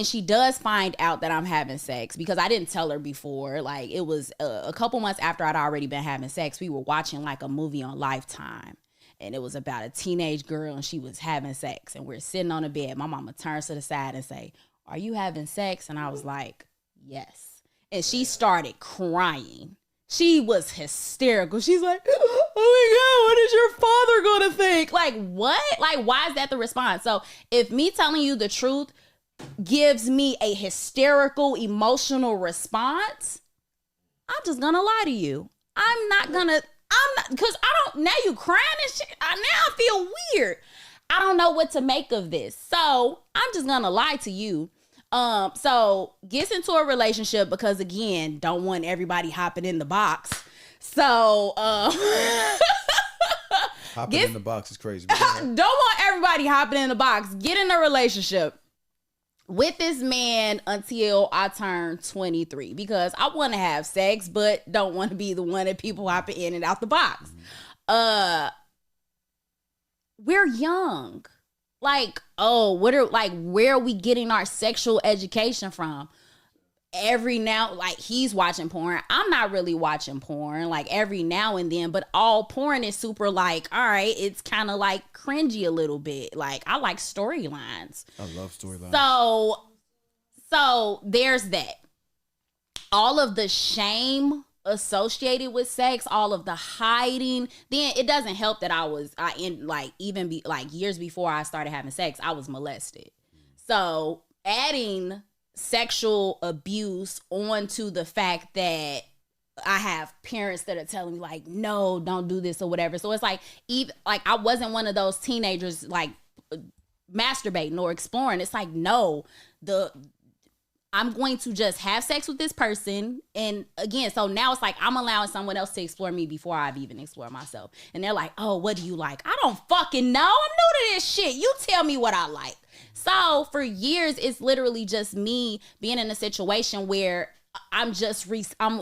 she does find out that I'm having sex, because I didn't tell her before, like it was a couple months after I'd already been having sex, we were watching like a movie on Lifetime. And it was about a teenage girl and she was having sex. And we're sitting on the bed. My mama turns to the side and say, are you having sex? And I was like, yes. And she started crying. She was hysterical. She's like, oh my God, what is your father going to think? Like, what? Like, why is that the response? So if me telling you the truth gives me a hysterical, emotional response, I'm just going to lie to you. Because now you crying and shit. Now I feel weird. I don't know what to make of this. So I'm just going to lie to you. So gets into a relationship because again, don't want everybody hopping in the box. So, hopping in the box is crazy. Don't want everybody hopping in the box. Get in a relationship. with this man until I turn 23 because I want to have sex, but don't want to be the one that people hopping in and out the box. We're young. Like, where are we getting our sexual education from? Every now, like, he's watching porn. I'm not really watching porn, like, every now and then, but all porn is super, like, all right, it's kind of, like, cringy a little bit. Like, I like storylines. I love storylines. So there's that. All of the shame associated with sex, all of the hiding. Then it doesn't help that years before I started having sex, I was molested. So adding sexual abuse onto the fact that I have parents that are telling me like, no, don't do this or whatever. So it's like, even like I wasn't one of those teenagers like masturbating or exploring. It's like, no, I'm going to just have sex with this person. And again, so now it's like I'm allowing someone else to explore me before I've even explored myself. And they're like, oh, what do you like? I don't fucking know. I'm new to this shit. You tell me what I like. So for years, it's literally just me being in a situation where I'm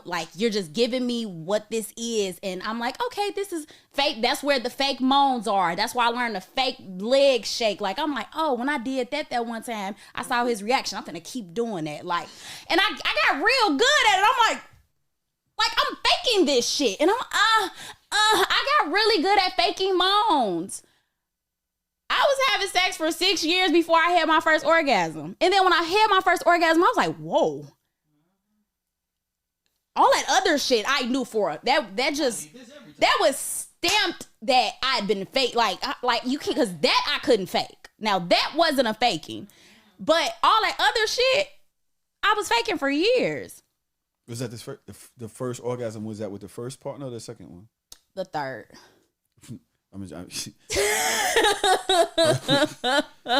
like, you're just giving me what this is. And I'm like, okay, this is fake. That's where the fake moans are. That's why I learned the fake leg shake. Like, I'm like, oh, when I did that one time, I saw his reaction. I'm gonna keep doing that. Like, and I got real good at it. I'm like I'm faking this shit. And I got really good at faking moans. I was having sex for 6 years before I had my first orgasm. And then when I had my first orgasm, I was like, whoa. All that other shit I knew for that was stamped that I'd been fake. Like you can't, because that I couldn't fake. Now that wasn't a faking. But all that other shit, I was faking for years. Was that the first orgasm? Was that with the first partner or the second one? The third.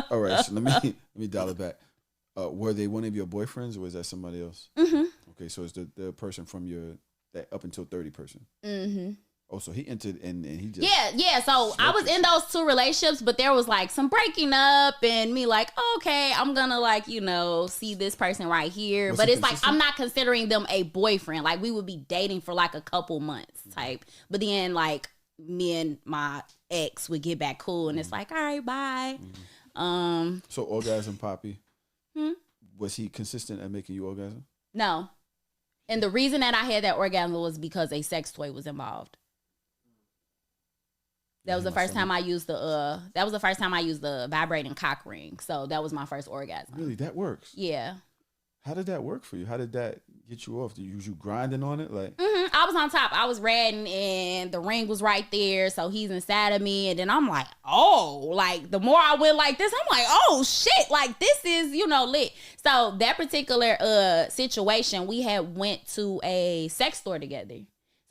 All right, so let me dial it back. Were they one of your boyfriends or was that somebody else? Mm-hmm. Okay, so it's the person from that up until 30 person. Mm-hmm. Oh, so he entered and he just yeah. So I was in those two relationships, but there was like some breaking up and me like, okay, I'm gonna like see this person right here, but it's consistent? Like I'm not considering them a boyfriend. Like we would be dating for like a couple months type, but then like me and my ex would get back cool, and it's like, all right, bye. Mm-hmm. So orgasm, Poppy. Was he consistent at making you orgasm? No. And the reason that I had that orgasm was because a sex toy was involved. That was the first time I used the vibrating cock ring. So that was my first orgasm. Really, that works. Yeah. How did that work for you? How did that get you off? Did you grinding on it? Like I was on top. I was ratting and the ring was right there. So he's inside of me. And then I'm like, oh, like the more I went like this, I'm like, oh shit, like this is, lit. So that particular situation, we had went to a sex store together.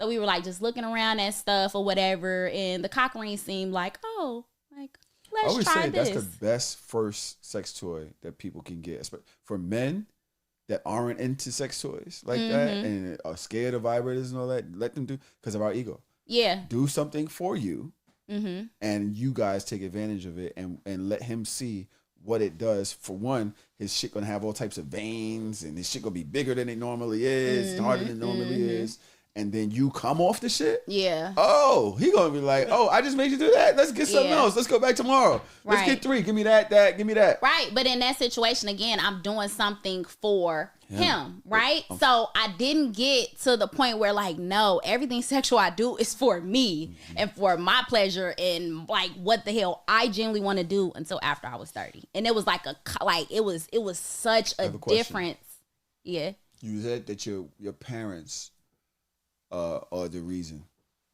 So we were like just looking around at stuff or whatever. And the cock ring seemed like, oh, like let's try this. I always say that's the best first sex toy that people can get. For men that aren't into sex toys like that and are scared of vibrators and all that, let them do because of our ego. Yeah. Do something for you and you guys take advantage of it and let him see what it does. For one, his shit gonna have all types of veins and his shit gonna be bigger than it normally is, harder than it normally is. And then you come off the shit. Yeah. Oh, he gonna be like, oh, I just made you do that. Let's get something else. Let's go back tomorrow. Let's get 3. Give me that, give me that. Right. But in that situation, again, I'm doing something for him. Right. So I didn't get to the point where like, no, everything sexual I do is for me and for my pleasure and like what the hell I genuinely want to do until after I was 30. And it was like it was such a difference. Yeah. You said that your parents are the reason,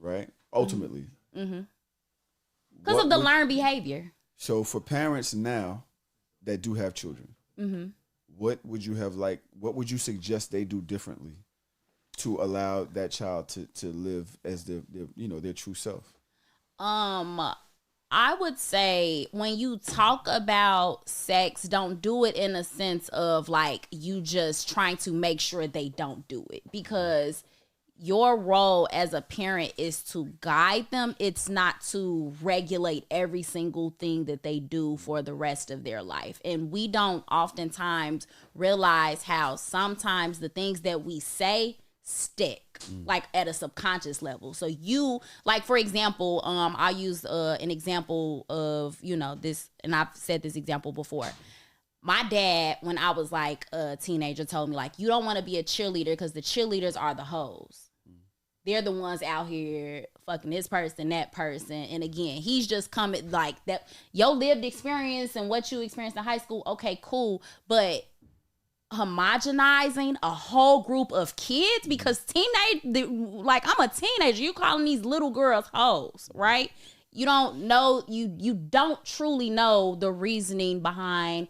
right? Ultimately. Because of the learned behavior. So for parents now that do have children, what would you suggest they do differently to allow that child to live as their true self? I would say when you talk about sex, don't do it in a sense of like you just trying to make sure they don't do it, because your role as a parent is to guide them. It's not to regulate every single thing that they do for the rest of their life. And we don't oftentimes realize how sometimes the things that we say stick, like at a subconscious level. So you, like, for example, I'll use an example of, this, and I've said this example before. My dad, when I was like a teenager, told me, like, you don't want to be a cheerleader because the cheerleaders are the hoes. They're the ones out here fucking this person, that person. And again, he's just coming like that. Your lived experience and what you experienced in high school, okay, cool. But homogenizing a whole group of kids, because like, I'm a teenager. You calling these little girls hoes, right? You don't know, you don't truly know the reasoning behind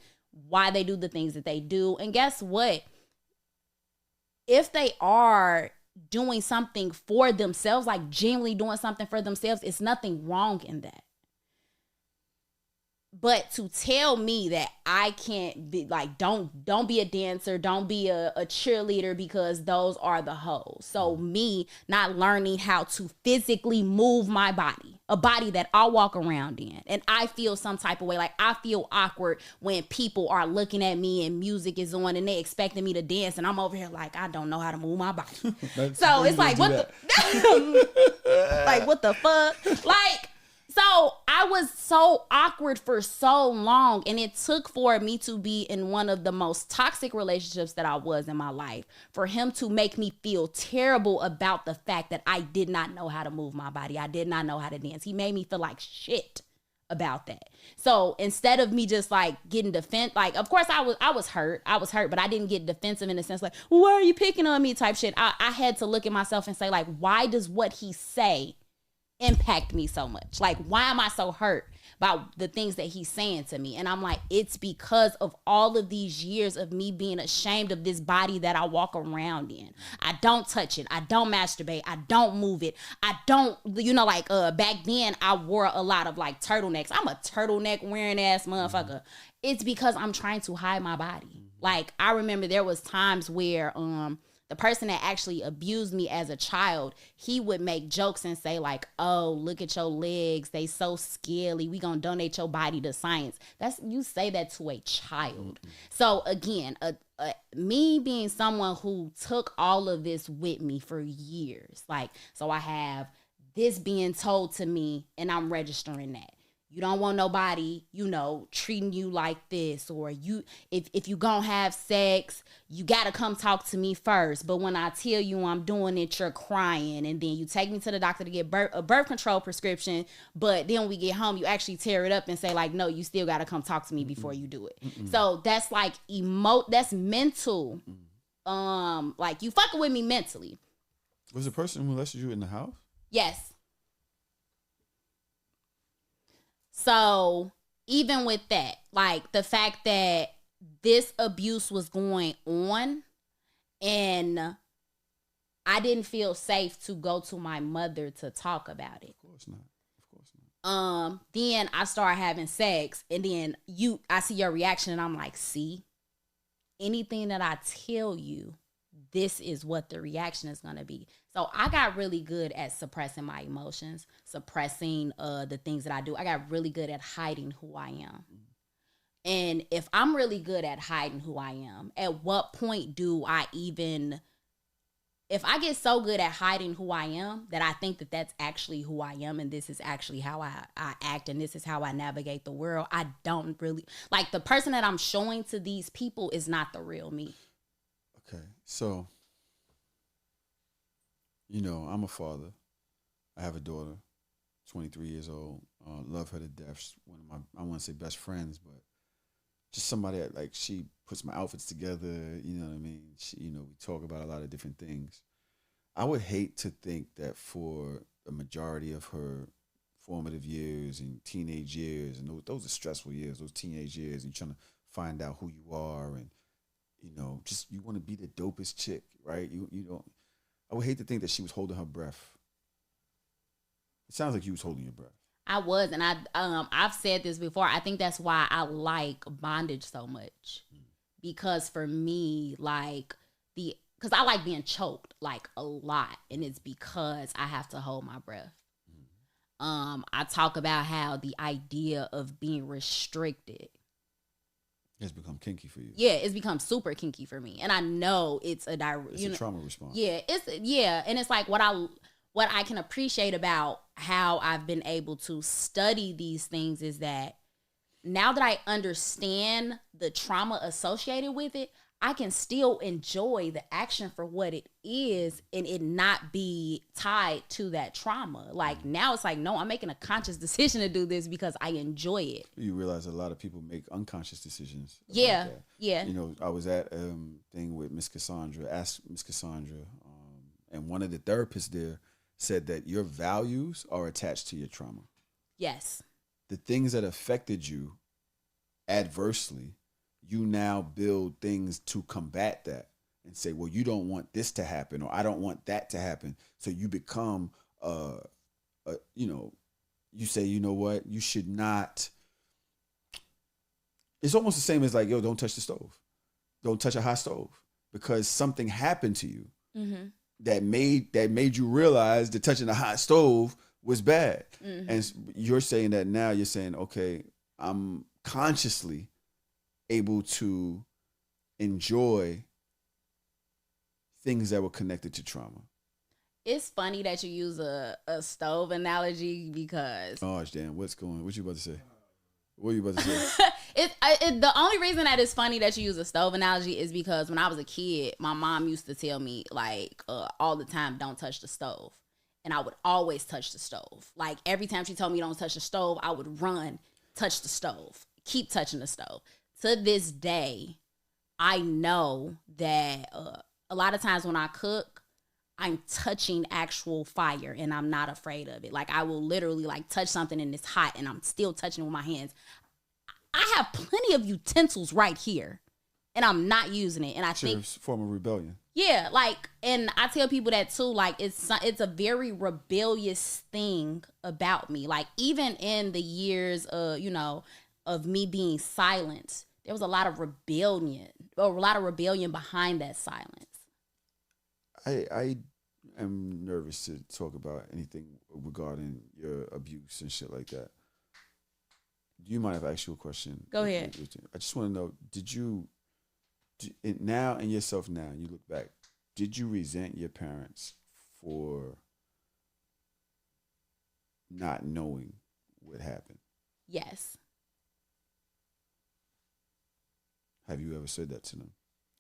why they do the things that they do. And guess what? If they are doing something for themselves, like genuinely doing something for themselves, it's nothing wrong in that. But to tell me that I can't be like, don't be a dancer, don't be a cheerleader because those are the hoes. So me not learning how to physically move my body, a body that I walk around in, and I feel some type of way, like I feel awkward when people are looking at me and music is on and they expecting me to dance, and I'm over here like, I don't know how to move my body. So it's like, what the like, what the fuck? Like, so I was so awkward for so long, and it took for me to be in one of the most toxic relationships that I was in my life, for him to make me feel terrible about the fact that I did not know how to move my body. I did not know how to dance. He made me feel like shit about that. So instead of me just like getting defensive, like, of course I was hurt, but I didn't get defensive in the sense like, why are you picking on me type shit. I had to look at myself and say, like, why does what he say impact me so much? Like, why am I so hurt about the things that he's saying to me? And I'm like, it's because of all of these years of me being ashamed of this body that I walk around in. I don't touch it. I don't masturbate. I don't move it. I don't, like, back then I wore a lot of like turtlenecks. I'm a turtleneck wearing ass motherfucker. It's because I'm trying to hide my body. Like, I remember there was times where, the person that actually abused me as a child, he would make jokes and say like, oh, look at your legs, they so scaly, we gonna donate your body to science. You say that to a child. So again, me being someone who took all of this with me for years, like, so I have this being told to me and I'm registering that. You don't want nobody, treating you like this, or if you gonna have sex, you gotta come talk to me first. But when I tell you I'm doing it, you're crying, and then you take me to the doctor to get a birth control prescription. But then when we get home, you actually tear it up and say like, no, you still gotta come talk to me before you do it. So that's like that's mental. Like, you fucking with me mentally. Was the person who molested you in the house? Yes. So even with that, like, the fact that this abuse was going on and I didn't feel safe to go to my mother to talk about it. Of course not. Then I started having sex, and then I see your reaction and I'm like, see, anything that I tell you, this is what the reaction is going to be. So I got really good at suppressing my emotions, suppressing the things that I do. I got really good at hiding who I am. And if I'm really good at hiding who I am, at what point do I even, if I get so good at hiding who I am that I think that that's actually who I am and this is actually how I act and this is how I navigate the world, I don't really, like, the person that I'm showing to these people is not the real me. Okay, so, I'm a father. I have a daughter, 23 years old. Love her to death. She's one of my, I want to say best friends, but just somebody that, like, she puts my outfits together, you know what I mean? We talk about a lot of different things. I would hate to think that for the majority of her formative years and teenage years, and those are stressful years, those teenage years, and you're trying to find out who you are, and just you want to be the dopest chick, right? You don't. I would hate to think that she was holding her breath. It sounds like you was holding your breath. I was, and I've said this before. I think that's why I like bondage so much, because for me, like, because I like being choked like a lot, and it's because I have to hold my breath. I talk about how the idea of being restricted, It's become kinky for you. yeah, it's become super kinky for me, and I know it's a It's a trauma response. Yeah, and it's like what I can appreciate about how I've been able to study these things is that now that I understand the trauma associated with it, I can still enjoy the action for what it is and it not be tied to that trauma. Like now it's like, no, I'm making a conscious decision to do this because I enjoy it. You realize a lot of people make unconscious decisions. Yeah. That. Yeah. You know, I was at thing with Miss Cassandra, Ask Miss Cassandra, and one of the therapists there said that your values are attached to your trauma. Yes. The things that affected you adversely, you now build things to combat that and say, well, you don't want this to happen, or I don't want that to happen. So you become, you say, you know what, you should not. It's almost the same as like, yo, don't touch the stove. Don't touch a hot stove because something happened to you that made you realize that touching a hot stove was bad. And you're saying that now you're saying, okay, I'm consciously able to enjoy things that were connected to trauma. It's funny that you use a stove analogy because Oh damn, what you about to say? What are you about to say? The only reason that it's funny that you use a stove analogy is because when I was a kid, my mom used to tell me like all the time, don't touch the stove. And I would always touch the stove. Like every time she told me don't touch the stove, I would run, touch the stove, keep touching the stove. To this day, I know that a lot of times when I cook, I'm touching actual fire and I'm not afraid of it. Like I will literally like touch something and it's hot and I'm still touching it with my hands. I have plenty of utensils right here and I'm not using it. And I think it's a form of rebellion. Yeah, like, and I tell people that too, like, it's a very rebellious thing about me. Like, even in the years, of me being silent, there was a lot of rebellion behind that silence. I am nervous to talk about anything regarding your abuse and shit like that. Do you mind if I ask you a question? Go ahead. I just want to know, now in yourself now, you look back, did you resent your parents for not knowing what happened? Yes. Have you ever said that to them?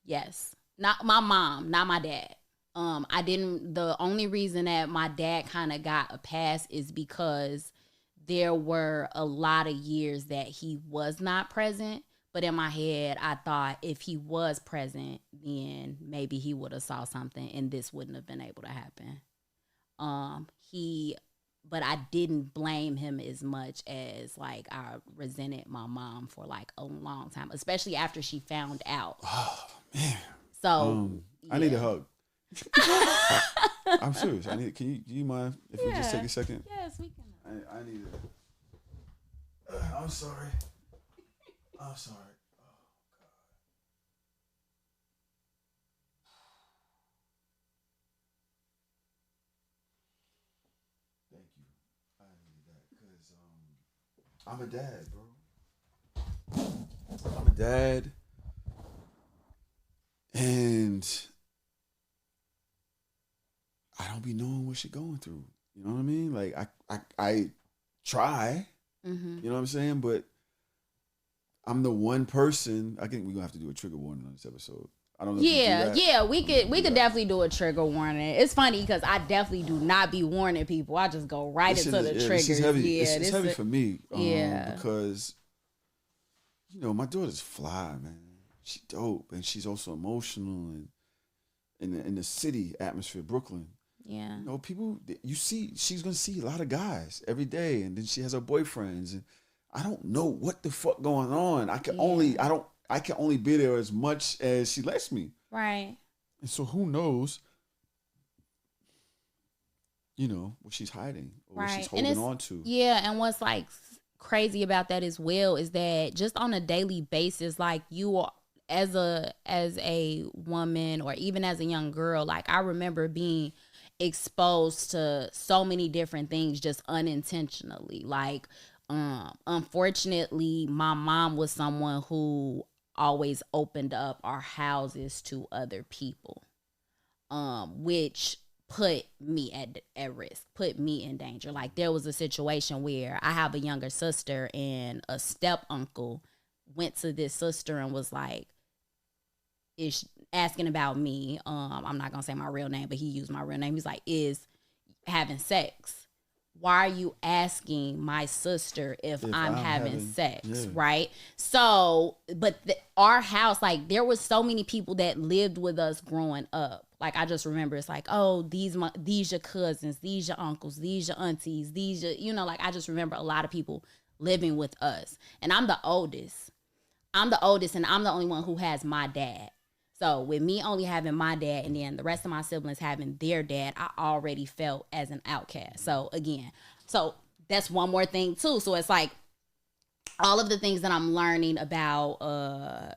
Yes. Not my mom, not my dad. The only reason that my dad kind of got a pass is because there were a lot of years that he was not present. But in my head, I thought if he was present, then maybe he would have saw something and this wouldn't have been able to happen. But I didn't blame him as much as like I resented my mom for like a long time, especially after she found out. Oh man! So I need a hug. I'm serious. Do you mind if we just take a second? Yes, we can. I need it. I'm sorry. I'm sorry. Oh, God. Thank you. I needed that because I'm a dad, bro. I'm a dad. And I don't be knowing what she's going through. You know what I mean? Like, I try. Mm-hmm. You know what I'm saying? But I'm the one person. I think we're gonna have to do a trigger warning on this episode. I don't know. Yeah, we could definitely do a trigger warning. It's funny because I definitely do not be warning people. I just go right into the triggers. This is heavy. Yeah, it's heavy for me. Yeah, because my daughter's fly, man. She's dope, and she's also emotional, and in the city atmosphere, Brooklyn. Yeah, people. You see, she's gonna see a lot of guys every day, and then she has her boyfriends, and I don't know what the fuck going on. I can only be there as much as she lets me. Right. And so who knows, what she's hiding or what she's holding on to. Yeah, and what's like crazy about that as well is that just on a daily basis, like as a woman or even as a young girl, like I remember being exposed to so many different things just unintentionally. Like unfortunately, my mom was someone who always opened up our houses to other people, which put me at risk, put me in danger. Like there was a situation where I have a younger sister and a step uncle went to this sister and was like, is asking about me. I'm not gonna say my real name, but he used my real name. He's like, is having sex. Why are you asking my sister if I'm having sex? Yeah. Right? So, but our house, like there was so many people that lived with us growing up. Like I just remember it's like, oh, these your cousins, these your uncles, these your aunties, these your, you know, like I just remember a lot of people living with us. And I'm the oldest. And I'm the only one who has my dad. So with me only having my dad and then the rest of my siblings having their dad, I already felt as an outcast. So again, so that's one more thing too. So it's like all of the things that I'm learning about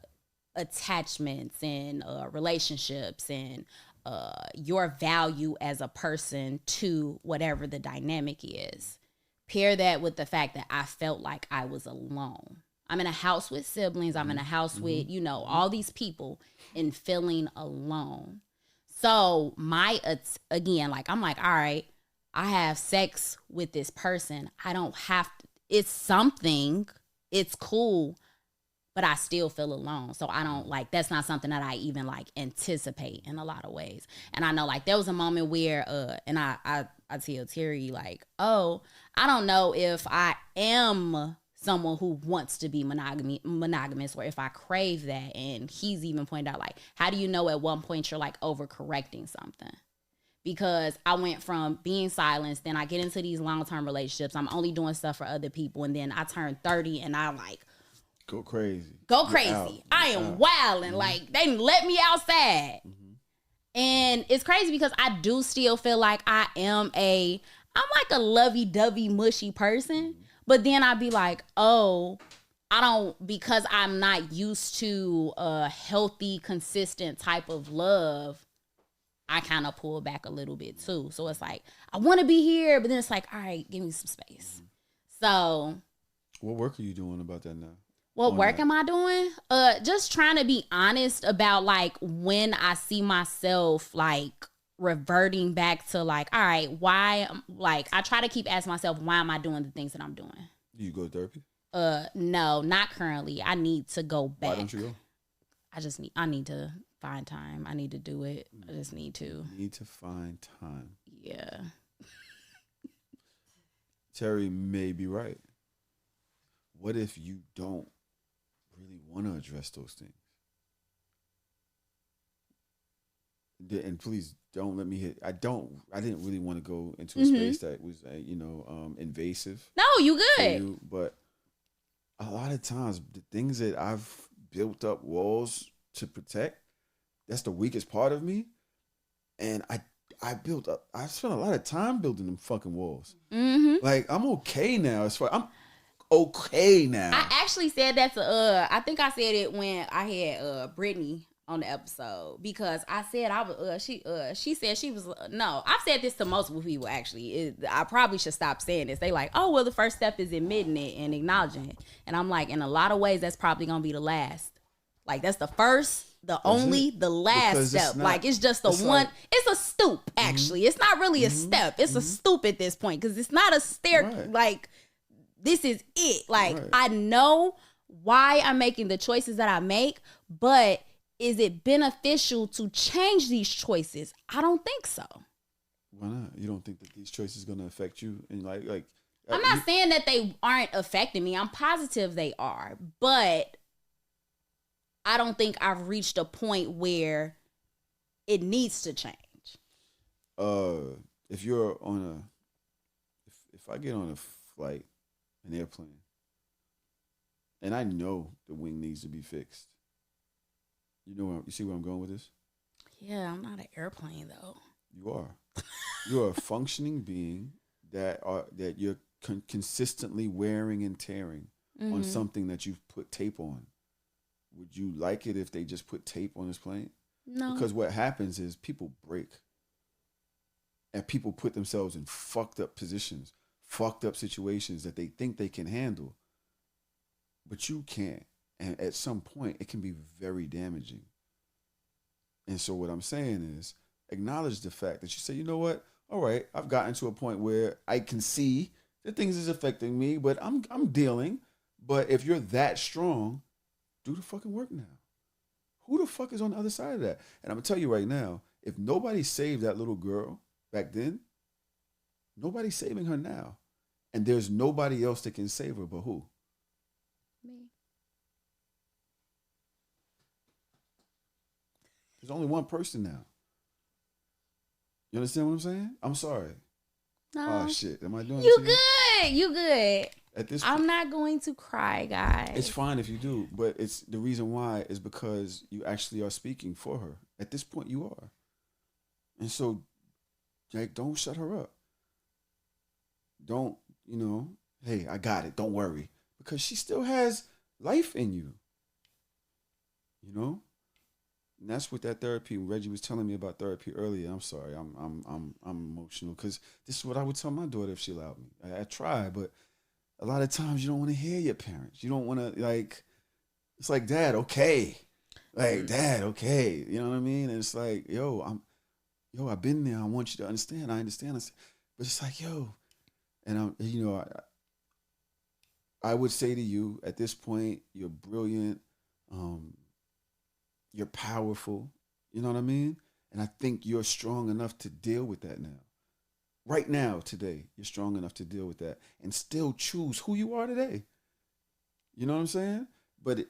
attachments and relationships and your value as a person to whatever the dynamic is. Pair that with the fact that I felt like I was alone. I'm in a house with siblings. I'm in a house with, you know, all these people and feeling alone. So again, like, I'm like, all right, I have sex with this person. I don't have to, it's something, it's cool, but I still feel alone. So I don't like, that's not something that I even like anticipate in a lot of ways. And I know like there was a moment where, and I tell Terry like, oh, I don't know if I am someone who wants to be monogamous or if I crave that. And he's even pointed out like, how do you know at one point you're like overcorrecting something? Because I went from being silenced, then I get into these long-term relationships. I'm only doing stuff for other people. And then I turn 30 and I like, Go crazy. I am wilding. Like they let me outside. And it's crazy because I do still feel like I'm like a lovey-dovey mushy person. But then I'd be like, oh, because I'm not used to a healthy, consistent type of love, I kind of pull back a little bit too. So it's like, I want to be here, but then it's like, all right, give me some space. So. What work are you doing about that now? What work am I doing? Just trying to be honest about like when I see myself like reverting back to like, all right, why? Like I try to keep asking myself, why am I doing the things that I'm doing? Do you go to therapy? No, not currently. I need to go back. Why don't you go? I need to find time. I need to do it. I just need to. Need to find time. Yeah. Terry may be right. What if you don't really want to address those things? And please don't let me hit. I didn't really want to go into a space that was, invasive. No, you good. You, but a lot of times, the things that I've built up walls to protect, that's the weakest part of me. And I spent a lot of time building them fucking walls. Like, I'm okay now. I'm okay now. I actually said that to, I think I said it when I had Brittany on the episode, because I said I was she said she was no, I've said this to multiple people actually. I probably should stop saying this. They like, oh well, the first step is admitting it and acknowledging it. And I'm like, in a lot of ways that's probably gonna be the last. Like that's the first, the only, the last step. Like it's just it's a stoop actually. It's not really a step. It's a stoop at this point because it's not a stair. Right. Like this is it. Like I know why I'm making the choices that I make, but is it beneficial to change these choices? I don't think so. Why not? You don't think that these choices are going to affect you? And like I'm not saying that they aren't affecting me. I'm positive they are. But I don't think I've reached a point where it needs to change. If you're on if I get on a flight, an airplane, and I know the wing needs to be fixed, you see where I'm going with this? Yeah, I'm not an airplane though. You are. You're a functioning being that you're consistently wearing and tearing on something that you've put tape on. would you like it if they just put tape on his plane? No. Because what happens is people break. And people put themselves in fucked up positions, fucked up situations that they think they can handle. But you can't. And at some point, it can be very damaging. And so what I'm saying is, acknowledge the fact that you say, you know what? All right, I've gotten to a point where I can see that things is affecting me, but I'm dealing. But if you're that strong, do the fucking work now. Who the fuck is on the other side of that? And I'm gonna tell you right now, if nobody saved that little girl back then, nobody's saving her now. And there's nobody else that can save her but who? Me. There's only one person now. You understand what I'm saying? I'm sorry. No. Oh shit. Am I doing You it to good. You good. At this I'm point, not going to cry, guys. it's fine if you do, but it's the reason why is because you actually are speaking for her. At this point you are. And so, like, don't shut her up. Don't, hey, I got it. Don't worry. Because she still has life in you. And that's what that therapy. Reggie was telling me about therapy earlier. I'm sorry, I'm emotional because this is what I would tell my daughter if she allowed me. I try, but a lot of times you don't want to hear your parents. You don't want to It's like, Dad, okay, Dad, okay. You know what I mean? And it's like, I've been there. I want you to understand. I understand. But it's like, and I would say to you at this point, you're brilliant. You're powerful. You know what I mean? And I think you're strong enough to deal with that now. Right now, today, you're strong enough to deal with that and still choose who you are today. You know what I'm saying? But it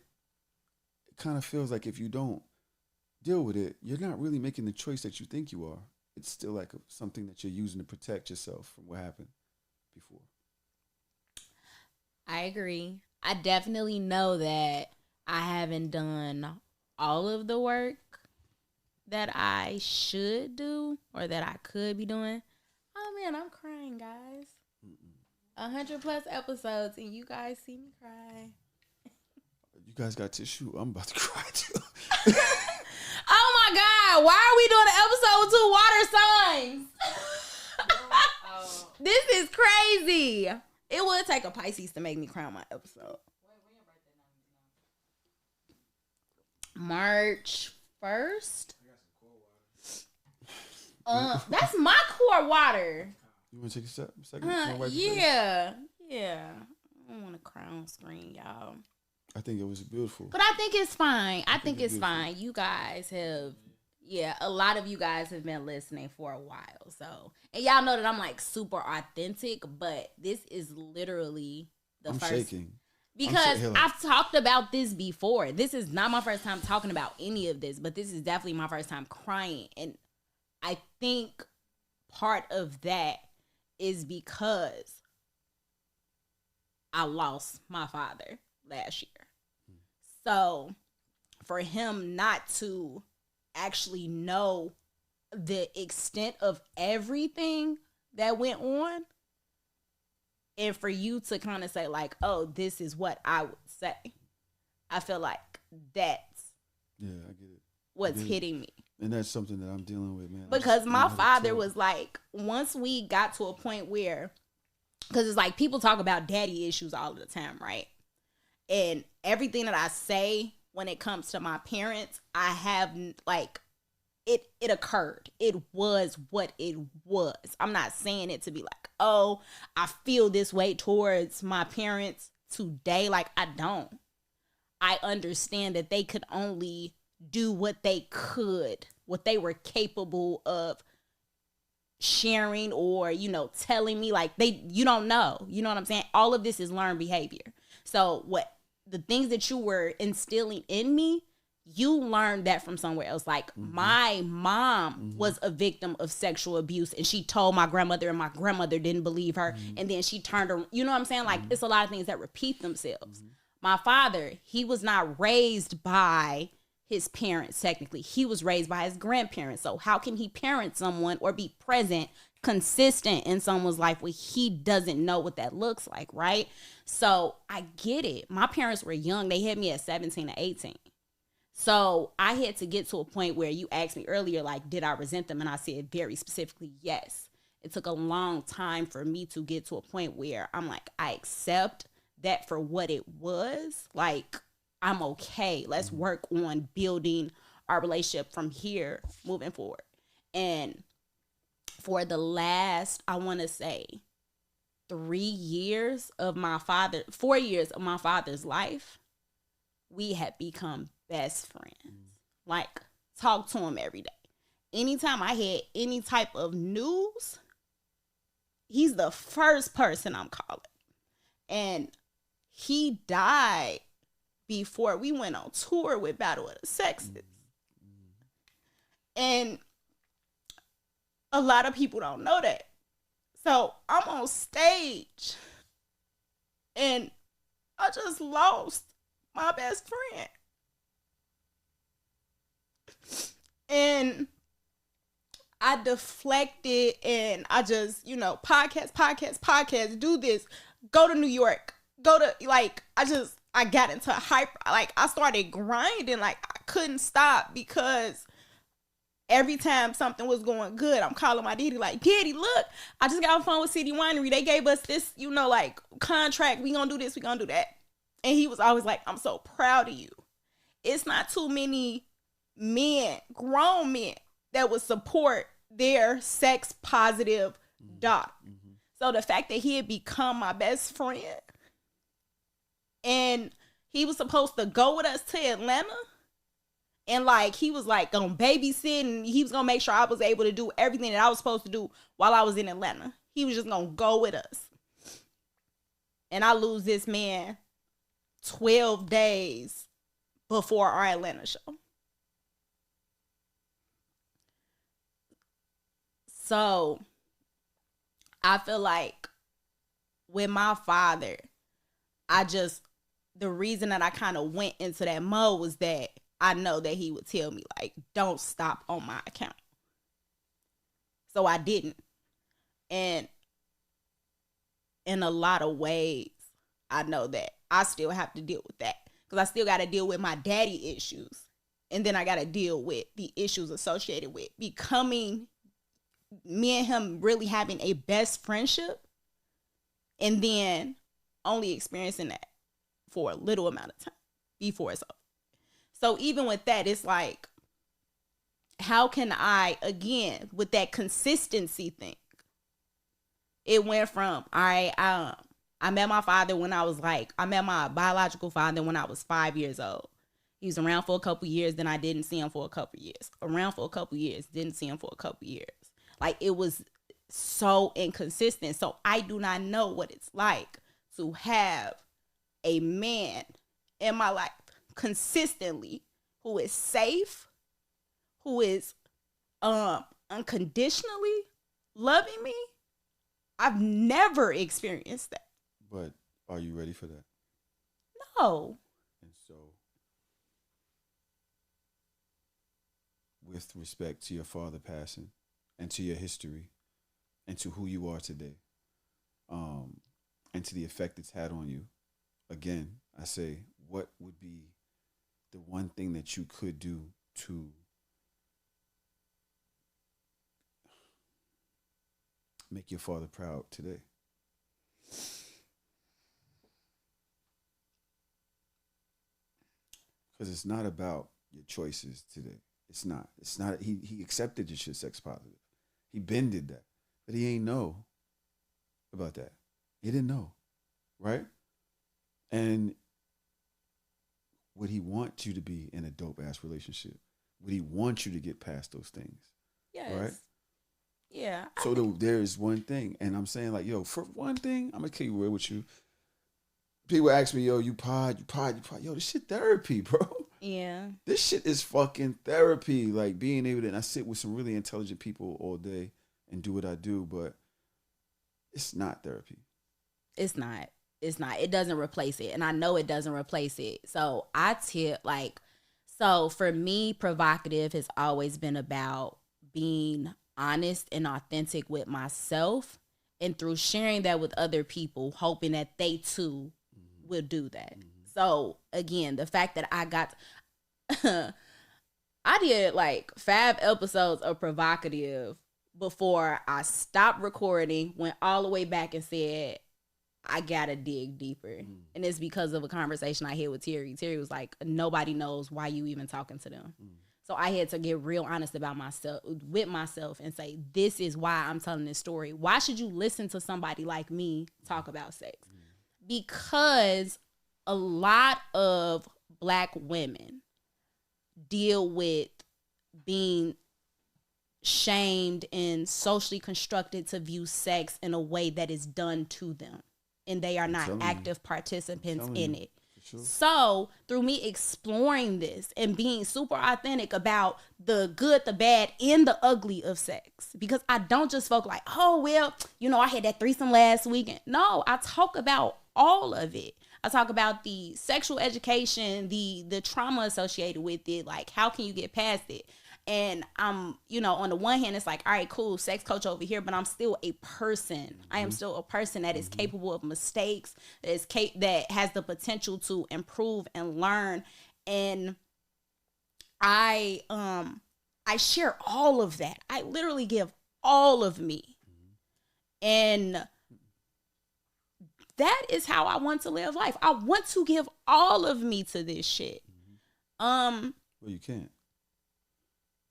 kind of feels like if you don't deal with it, you're not really making the choice that you think you are. It's still like something that you're using to protect yourself from what happened before. I agree. I definitely know that I haven't done all of the work that I should do or that I could be doing. Oh man, I'm crying, guys. 100+ episodes and you guys see me cry. You guys got tissue? I'm about to cry too. Oh my God, why are we doing an episode with 2 water signs? This is crazy. It would take a Pisces to make me cry on my episode. March 1st. That's my core water. You want to take a second? Yeah. I don't want to cry on screen, y'all. I think it was beautiful. But I think it's fine. I think it's fine. You guys have, a lot of you guys have been listening for a while. So, and y'all know that I'm like super authentic, but this is literally I'm shaking. Because I've talked about this before. This is not my first time talking about any of this, but this is definitely my first time crying. And I think part of that is because I lost my father last year. So for him not to actually know the extent of everything that went on, and for you to kind of say like, oh, this is what I would say, I feel like that's I get it. what's hitting me. And that's something that I'm dealing with, man. Because my father was like, once we got to a point where, because it's like people talk about daddy issues all the time, right? And everything that I say when it comes to my parents, I have like, it occurred. It was what it was. I'm not saying it to be like, oh, I feel this way towards my parents today. Like, I don't. I understand that they could only do what they could, what they were capable of sharing or, telling me. Like, you don't know. You know what I'm saying? All of this is learned behavior. So the things that you were instilling in me, you learned that from somewhere else. Like, my mom was a victim of sexual abuse, and she told my grandmother, and my grandmother didn't believe her. And then she turned around. You know what I'm saying? Like, it's a lot of things that repeat themselves. My father, he was not raised by his parents, technically. He was raised by his grandparents. So how can he parent someone or be present, consistent in someone's life when he doesn't know what that looks like, right? So I get it. My parents were young. They had me at 17 or 18. So I had to get to a point where you asked me earlier, like, did I resent them? And I said very specifically, yes. It took a long time for me to get to a point where I'm like, I accept that for what it was. Like, I'm okay. Let's work on building our relationship from here moving forward. And for the last, I want to say, 4 years of my father's life, we had become best friends. Like, talk to him every day. Anytime I had any type of news, he's the first person I'm calling. And he died before we went on tour with Battle of the Sexes. And a lot of people don't know that. So I'm on stage and I just lost my best friend. And I deflected and I just, podcast, do this, go to New York, I got into hyper, like I started grinding, like I couldn't stop because every time something was going good, I'm calling my daddy like, Daddy, look, I just got on the phone with City Winery. They gave us this, contract. We gonna do this, we gonna do that. And he was always like, I'm so proud of you. It's not too many men, grown men, that would support their sex positive daughter. So the fact that he had become my best friend and he was supposed to go with us to Atlanta and he was gonna babysit and he was gonna make sure I was able to do everything that I was supposed to do while I was in Atlanta. He was just gonna go with us. And I lose this man 12 days before our Atlanta show. So I feel like with my father, the reason that I kind of went into that mode was that I know that he would tell me, don't stop on my account. So I didn't. And in a lot of ways, I know that I still have to deal with that. Because I still got to deal with my daddy issues. And then I got to deal with the issues associated with becoming, me and him really having a best friendship. And then only experiencing that for a little amount of time before it's over. So even with that, it's like, how can I, again, with that consistency thing, it went from, all right, I met my father when I met my biological father when I was 5 years old. He was around for a couple years, then I didn't see him for a couple years. Around for a couple years, didn't see him for a couple years. It was so inconsistent. So I do not know what it's like to have a man in my life consistently who is safe, who is unconditionally loving me. I've never experienced that. But are you ready for that? No. And so, with respect to your father passing and to your history and to who you are today, and to the effect it's had on you, again, I say, what would be the one thing that you could do to make your father proud today? Because it's not about your choices today. It's not. He accepted your shit sex positive. He been did that. But he ain't know about that. He didn't know. Right? And would he want you to be in a dope ass relationship? Would he want you to get past those things? Yes. Right? Yeah. So there is one thing. And I'm saying for one thing, I'm going to keep it real with you. People ask me, yo, you pod. Yo, this shit therapy, bro. Yeah. This shit is fucking therapy. Being able to, and I sit with some really intelligent people all day and do what I do, but it's not therapy. It's not. It doesn't replace it. And I know it doesn't replace it. So I tip, so for me, provocative has always been about being honest and authentic with myself. And through sharing that with other people, hoping that they too will do that. So again, the fact that I did like 5 episodes of Provocative before I stopped recording, went all the way back and said, I gotta dig deeper. And it's because of a conversation I had with Terry. Terry was like, nobody knows why you even talking to them. So I had to get real honest about myself, with myself, and say, this is why I'm telling this story. Why should you listen to somebody like me talk about sex? Because a lot of Black women deal with being shamed and socially constructed to view sex in a way that is done to them, and they are not active participants in it. Sure. So through me exploring this and being super authentic about the good, the bad, and the ugly of sex, because I don't just focus like, oh, well, you know, I had that threesome last weekend. No, I talk about all of it. I talk about the sexual education, the trauma associated with it, like how can you get past it? And you know, on the one hand, it's like, all right, cool, sex coach over here, but I'm still a person. I am still a person that is capable of mistakes, that has the potential to improve and learn. And I share all of that. I literally give all of me. And that is how I want to live life. I want to give all of me to this shit. Well, you can't.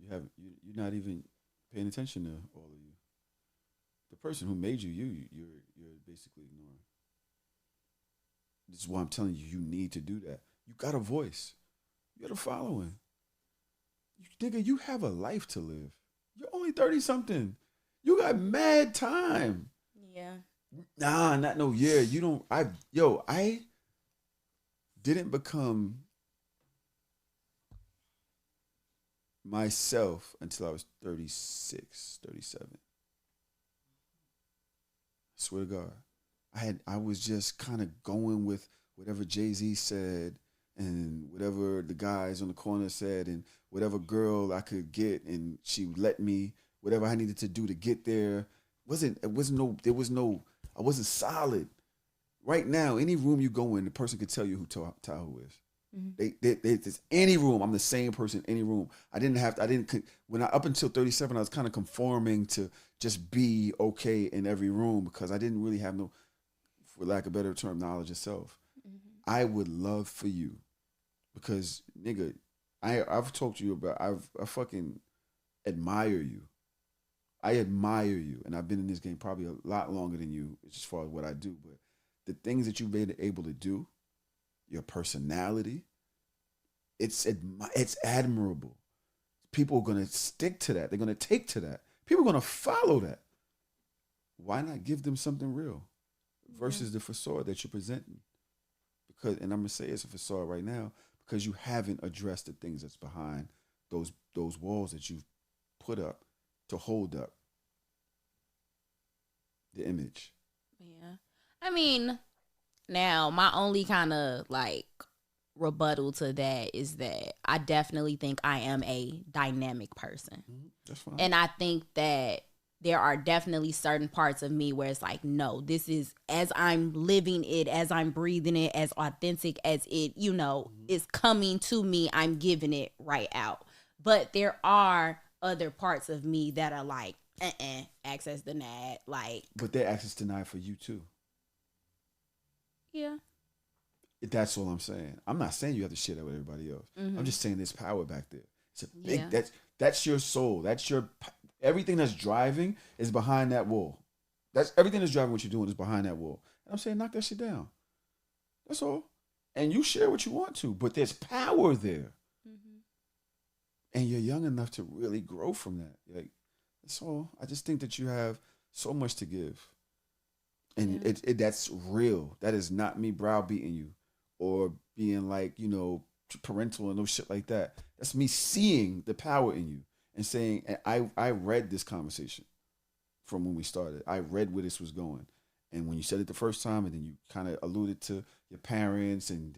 You're not even paying attention to all of you. The person who made you're basically ignoring. This is why I'm telling you, you need to do that. You got a voice. You got a following. Nigga, you have a life to live. You're only 30-something. You got mad time. Yeah. Nah, not no year. You don't. I didn't become myself until I was 36, 37. I swear to God. I was just kind of going with whatever Jay-Z said and whatever the guys on the corner said and whatever girl I could get, and she let me, whatever I needed to do to get there. I wasn't solid. Right now, any room you go in, the person could tell you who Tahoe is. There's any room, I'm the same person, any room. Up until 37, I was kind of conforming to just be okay in every room because I didn't really have no, for lack of a better term, knowledge of self. I would love for you because, nigga, I've talked to you about, I fucking admire you. I admire you, and I've been in this game probably a lot longer than you as far as what I do, but the things that you've been able to do, your personality, it's admirable. People are going to stick to that. They're going to take to that. People are going to follow that. Why not give them something real versus the facade that you're presenting? Because, and I'm going to say it's a facade right now because you haven't addressed the things that's behind those walls that you've put up to hold up the image. Yeah. I mean, now my only kind of like rebuttal to that is that I definitely think I am a dynamic person. That's fine. And I think that there are definitely certain parts of me where it's like, no, this is, as I'm living it, as I'm breathing it, as authentic as it, you know, is coming to me, I'm giving it right out. But there are other parts of me that are like, access denied. Like, but they're access denied for you too. Yeah. That's all I'm saying. I'm not saying you have to share that with everybody else. I'm just saying there's power back there. It's a big, that's your soul. That's your, everything that's driving is behind that wall. That's everything that's driving what you're doing is behind that wall. And I'm saying knock that shit down. That's all. And you share what you want to, but there's power there. And you're young enough to really grow from that. Like, that's all. I just think that you have so much to give. And that's real. That is not me browbeating you or being like, you know, parental and no shit like that. That's me seeing the power in you and saying, and I read this conversation from when we started. I read where this was going. And when you said it the first time and then you kind of alluded to your parents and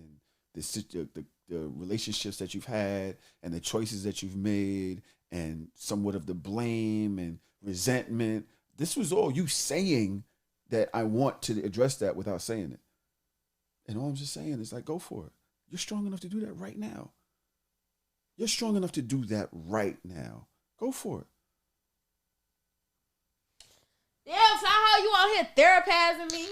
the relationships that you've had and the choices that you've made and somewhat of the blame and resentment, this was all you saying that I want to address that without saying it. And all I'm just saying is like, go for it. You're strong enough to do that right now. You're strong enough to do that right now. Go for it. Damn, so how you out here therapizing me?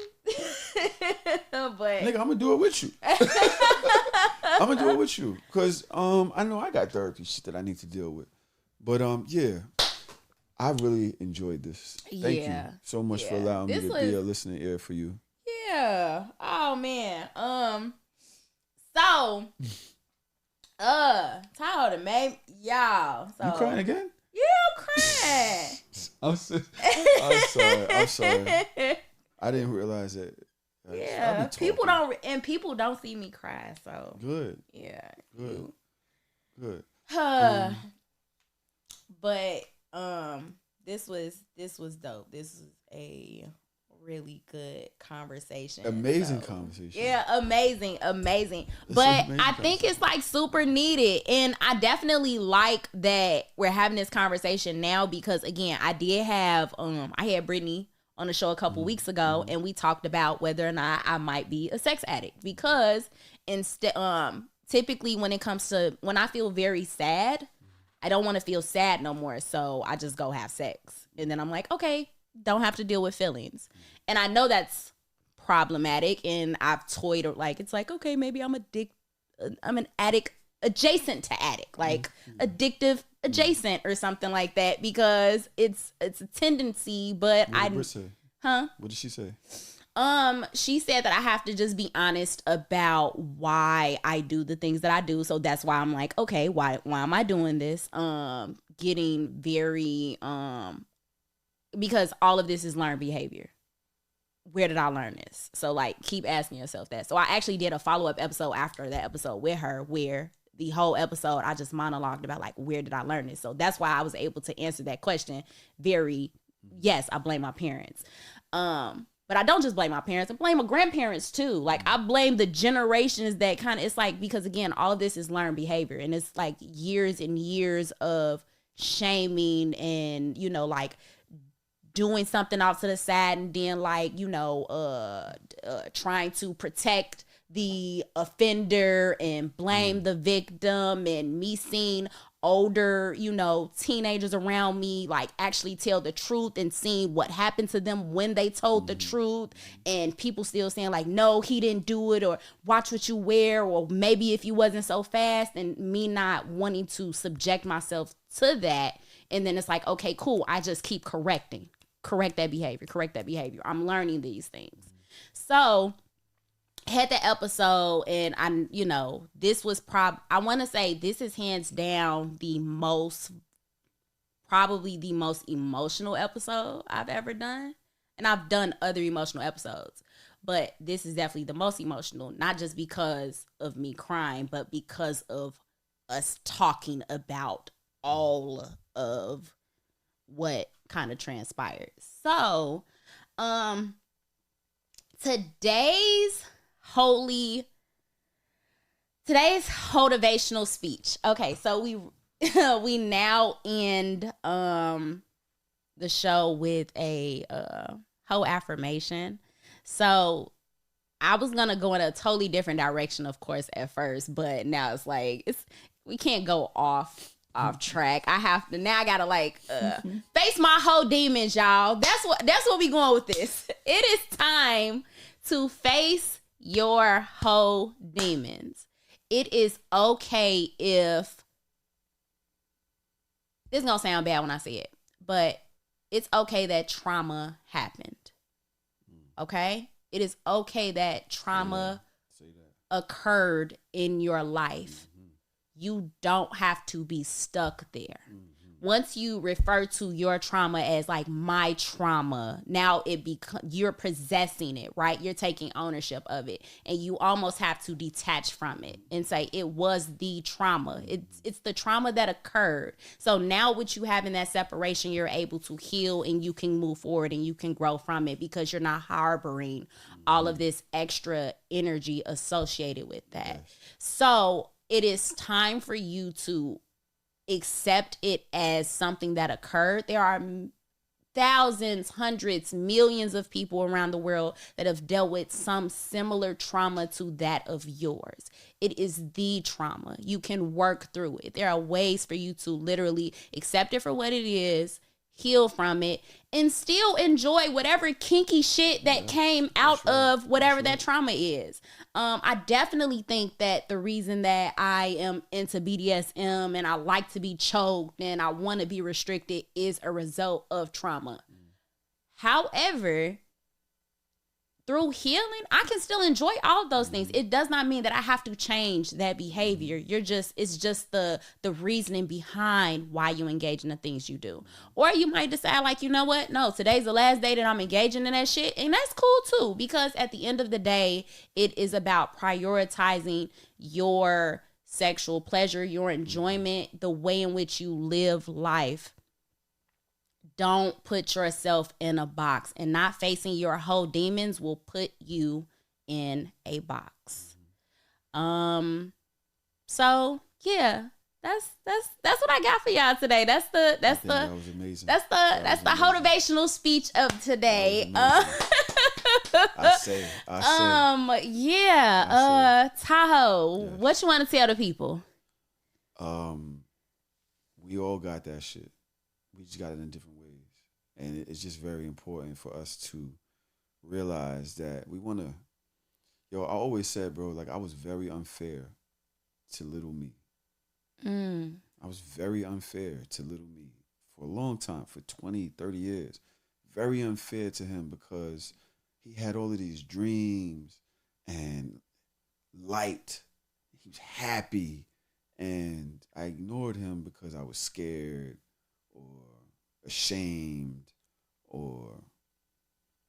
But Nigga, I'm gonna do it with you. I'm gonna do it with you. Cause I know I got therapy shit that I need to deal with. But yeah. I really enjoyed this. Thank you so much for allowing me to be a listening ear for you. Yeah. Oh man. So Tahoe to make y'all. So You crying again? Yeah, I'm crying. I'm sorry. I didn't realize that. Yeah. People don't see me cry, so good. Yeah. Good. But this was dope. This was a really good conversation. Amazing conversation. Yeah, amazing. But I think it's like super needed. And I definitely like that we're having this conversation now because again, I did have I had Brittany on the show a couple weeks ago and we talked about whether or not I might be a sex addict because typically when I feel very sad, I don't want to feel sad no more. So I just go have sex. And then I'm like, okay, don't have to deal with feelings. And I know that's problematic. And I've toyed like, it's like, okay, maybe I'm an addict adjacent to addict, like addictive adjacent or something like that because it's a tendency, but What did she say? She said that I have to just be honest about why I do the things that I do. So that's why I'm like, okay, why am I doing this? Getting very, because all of this is learned behavior. Where did I learn this? So like, keep asking yourself that. So I actually did a follow-up episode after that episode with her where the whole episode, I just monologued about like, where did I learn this? So that's why I was able to answer that question yes, I blame my parents. But I don't just blame my parents. I blame my grandparents too. Like I blame the generations that it's like, because again, all of this is learned behavior and it's like years and years of shaming and, like doing something off to the side and then like, trying to protect the offender and blame the victim and me seeing older, teenagers around me like actually tell the truth and seeing what happened to them when they told the truth and people still saying like, no, he didn't do it or watch what you wear or maybe if you wasn't so fast and me not wanting to subject myself to that. And then it's like, okay, cool. I just keep correct that behavior. I'm learning these things. So had the episode and this was I want to say this is hands down probably the most emotional episode I've ever done. And I've done other emotional episodes, but this is definitely the most emotional, not just because of me crying, but because of us talking about all of what kind of transpired. So, today's motivational speech. Okay, so we now end the show with a whole affirmation. So I was gonna go in a totally different direction, of course, at first, but now it's like we can't go off track. I gotta like face my whole demons, y'all. That's what we going with this. It is time to face your whole demons. It is okay if this is gonna sound bad when I say it, but it's okay that trauma happened. Okay? It is okay that trauma occurred in your life. You don't have to be stuck there. Once you refer to your trauma as like my trauma, now you're possessing it, right? You're taking ownership of it, and you almost have to detach from it and say it was the trauma. It's the trauma that occurred. So now, with you having that separation, you're able to heal and you can move forward and you can grow from it because you're not harboring all of this extra energy associated with that. Yes. So it is time for you to accept it as something that occurred. There are thousands, hundreds, millions of people around the world that have dealt with some similar trauma to that of yours. It is the trauma. You can work through it. There are ways for you to literally accept it for what it is, heal from it, and still enjoy whatever kinky shit that came out of whatever that trauma is. I definitely think that the reason that I am into BDSM and I like to be choked and I want to be restricted is a result of trauma. However, through healing, I can still enjoy all of those things. It does not mean that I have to change that behavior. It's just the reasoning behind why you engage in the things you do. Or you might decide like, you know what? No, today's the last day that I'm engaging in that shit. And that's cool too, because at the end of the day, it is about prioritizing your sexual pleasure, your enjoyment, the way in which you live life. Don't put yourself in a box, and not facing your whole demons will put you in a box. So yeah, that's what I got for y'all today. That was amazing. That's the motivational speech of today. I say. Tahoe, yes. What you want to tell the people? We all got that shit. We just got it in different ways. And it's just very important for us to realize that we want to, I always said, bro, like I was very unfair to little me. I was very unfair to little me for a long time, for 20, 30 years. Very unfair to him because he had all of these dreams and light. He was happy. And I ignored him because I was scared or ashamed or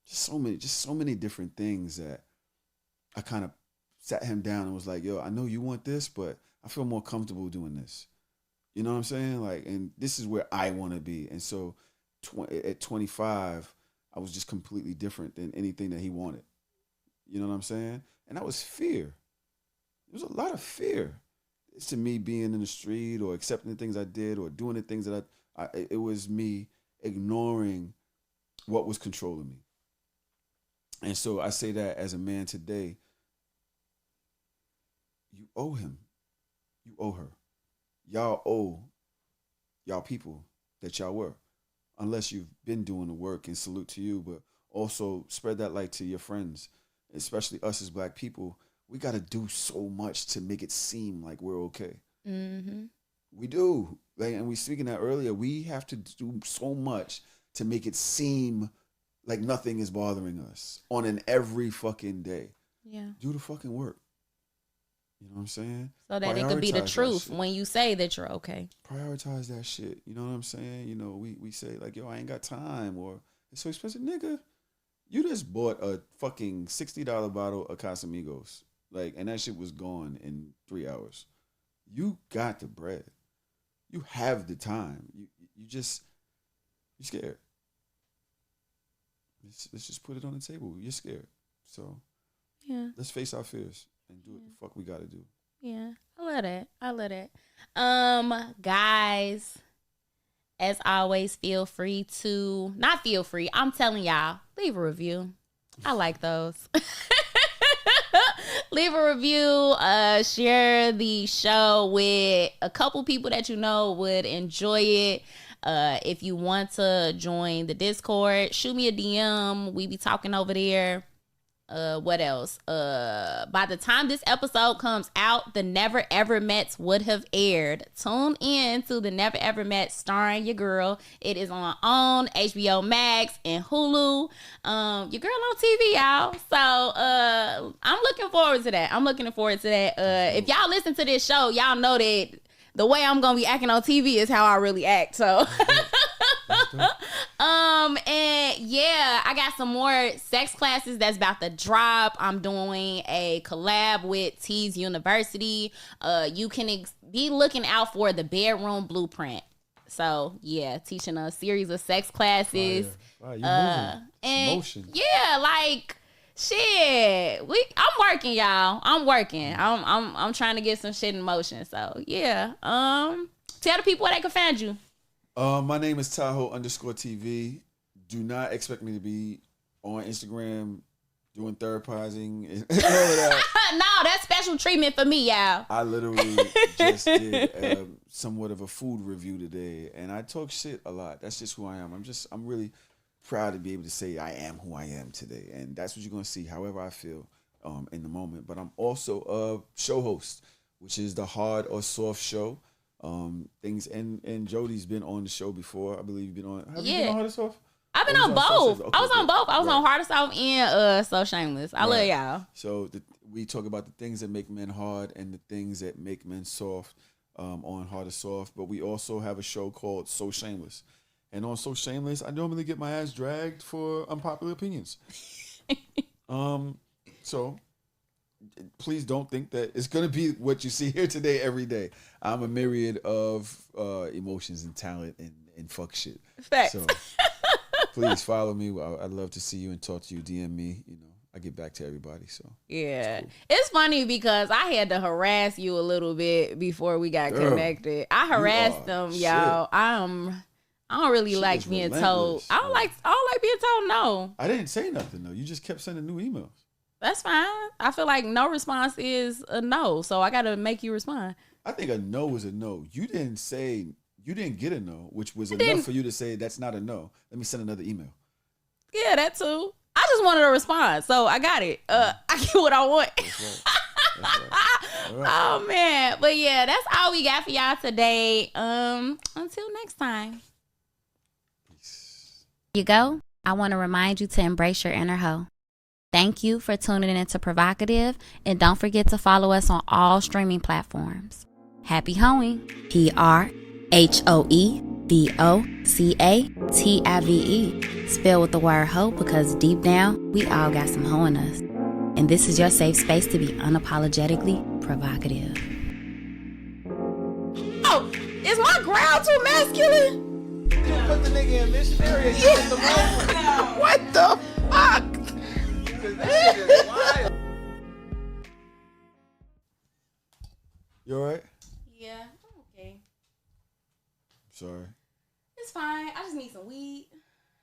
just so many different things that I kind of sat him down and was like, yo, I know you want this, but I feel more comfortable doing this. You know what I'm saying? Like, and this is where I want to be. And so at 25, I was just completely different than anything that he wanted. You know what I'm saying? And that was fear. There was a lot of fear. It's to me being in the street or accepting the things I did or doing the things that it was me ignoring what was controlling me. And so I say that as a man today, you owe him. You owe her. Y'all owe y'all people that y'all were. Unless you've been doing the work, and salute to you, but also spread that light to your friends, especially us as Black people. We got to do so much to make it seem like we're okay. Mm-hmm. We do. And we speaking that earlier, we have to do so much to make it seem like nothing is bothering us on an every fucking day. Yeah. Do the fucking work. You know what I'm saying? So that it could be the truth when you say that you're okay. Prioritize that shit. You know what I'm saying? You know, we say like, yo, I ain't got time, or it's so expensive. Nigga, you just bought a fucking $60 bottle of Casamigos. Like, and that shit was gone in 3 hours. You got the bread. You have the time. You're scared. Let's just put it on the table. You're scared. So yeah, let's face our fears and do what the fuck we gotta do. Yeah, I love that. Guys, as always, I'm telling y'all, leave a review. I like those. Leave a review, share the show with a couple people that you know would enjoy it. If you want to join the Discord, shoot me a DM. We be talking over there. What else? By the time this episode comes out, the Never Ever Mets would have aired. Tune in to the Never Ever Mets starring your girl. It is on HBO Max and Hulu. Your girl on TV, y'all. So I'm looking forward to that. If y'all listen to this show, y'all know that the way I'm gonna be acting on TV is how I really act. So and yeah, I got some more sex classes that's about to drop. I'm doing a collab with Tees University. You can be looking out for the Bedroom Blueprint. So yeah, teaching a series of sex classes. Wow, you're moving. Motion. Yeah, like shit. I'm working, y'all. I'm working. I'm trying to get some shit in motion. So yeah. Tell the people where they can find you. My name is Tahoe _TV. do not expect me to be on Instagram doing therapizing and all of that. No, that's special treatment for me, y'all. I literally just did somewhat of a food review today, and I talk shit a lot. That's just who I am. I'm really proud to be able to say I am who I am today, and that's what you're gonna see. However I feel in the moment. But I'm also a show host, which is the Hard or Soft Show. Things and Jody's been on the show before. I believe you've been on. Have you been on Hard or Soft? I've been on both. I was on both. I was on Hard or Soft and So Shameless. I love y'all. So we talk about the things that make men hard and the things that make men soft on Hard or Soft. But we also have a show called So Shameless. And on So Shameless, I normally get my ass dragged for unpopular opinions. So please don't think that it's going to be what you see here today every day. I'm a myriad of emotions and talent and fuck shit. Facts. So please follow me. I'd love to see you and talk to you. DM me. You know, I get back to everybody. So yeah, it's funny because I had to harass you a little bit before we got connected. I harassed them, y'all. I don't really like being told. I don't like being told no. I didn't say nothing though. You just kept sending new emails. That's fine. I feel like no response is a no, so I gotta make you respond. I think a no is a no. You didn't get a no, which was enough for you to say that's not a no. Let me send another email. Yeah, that too. I just wanted a response, so I got it. I get what I want. That's right. All right. Oh man, but yeah, that's all we got for y'all today. Until next time. You go. I want to remind you to embrace your inner hoe. Thank you for tuning in to Prhoevocative, and don't forget to follow us on all streaming platforms. Happy hoeing. PRHOEVOCATIVE. Spell with the word hoe because deep down, we all got some hoe in us. And this is your safe space to be unapologetically provocative. Oh, is my growl too masculine? You put the nigga in missionary and in the moment. What the fuck? That shit is wild. You all right? Yeah, I'm okay. Sorry. It's fine. I just need some weed.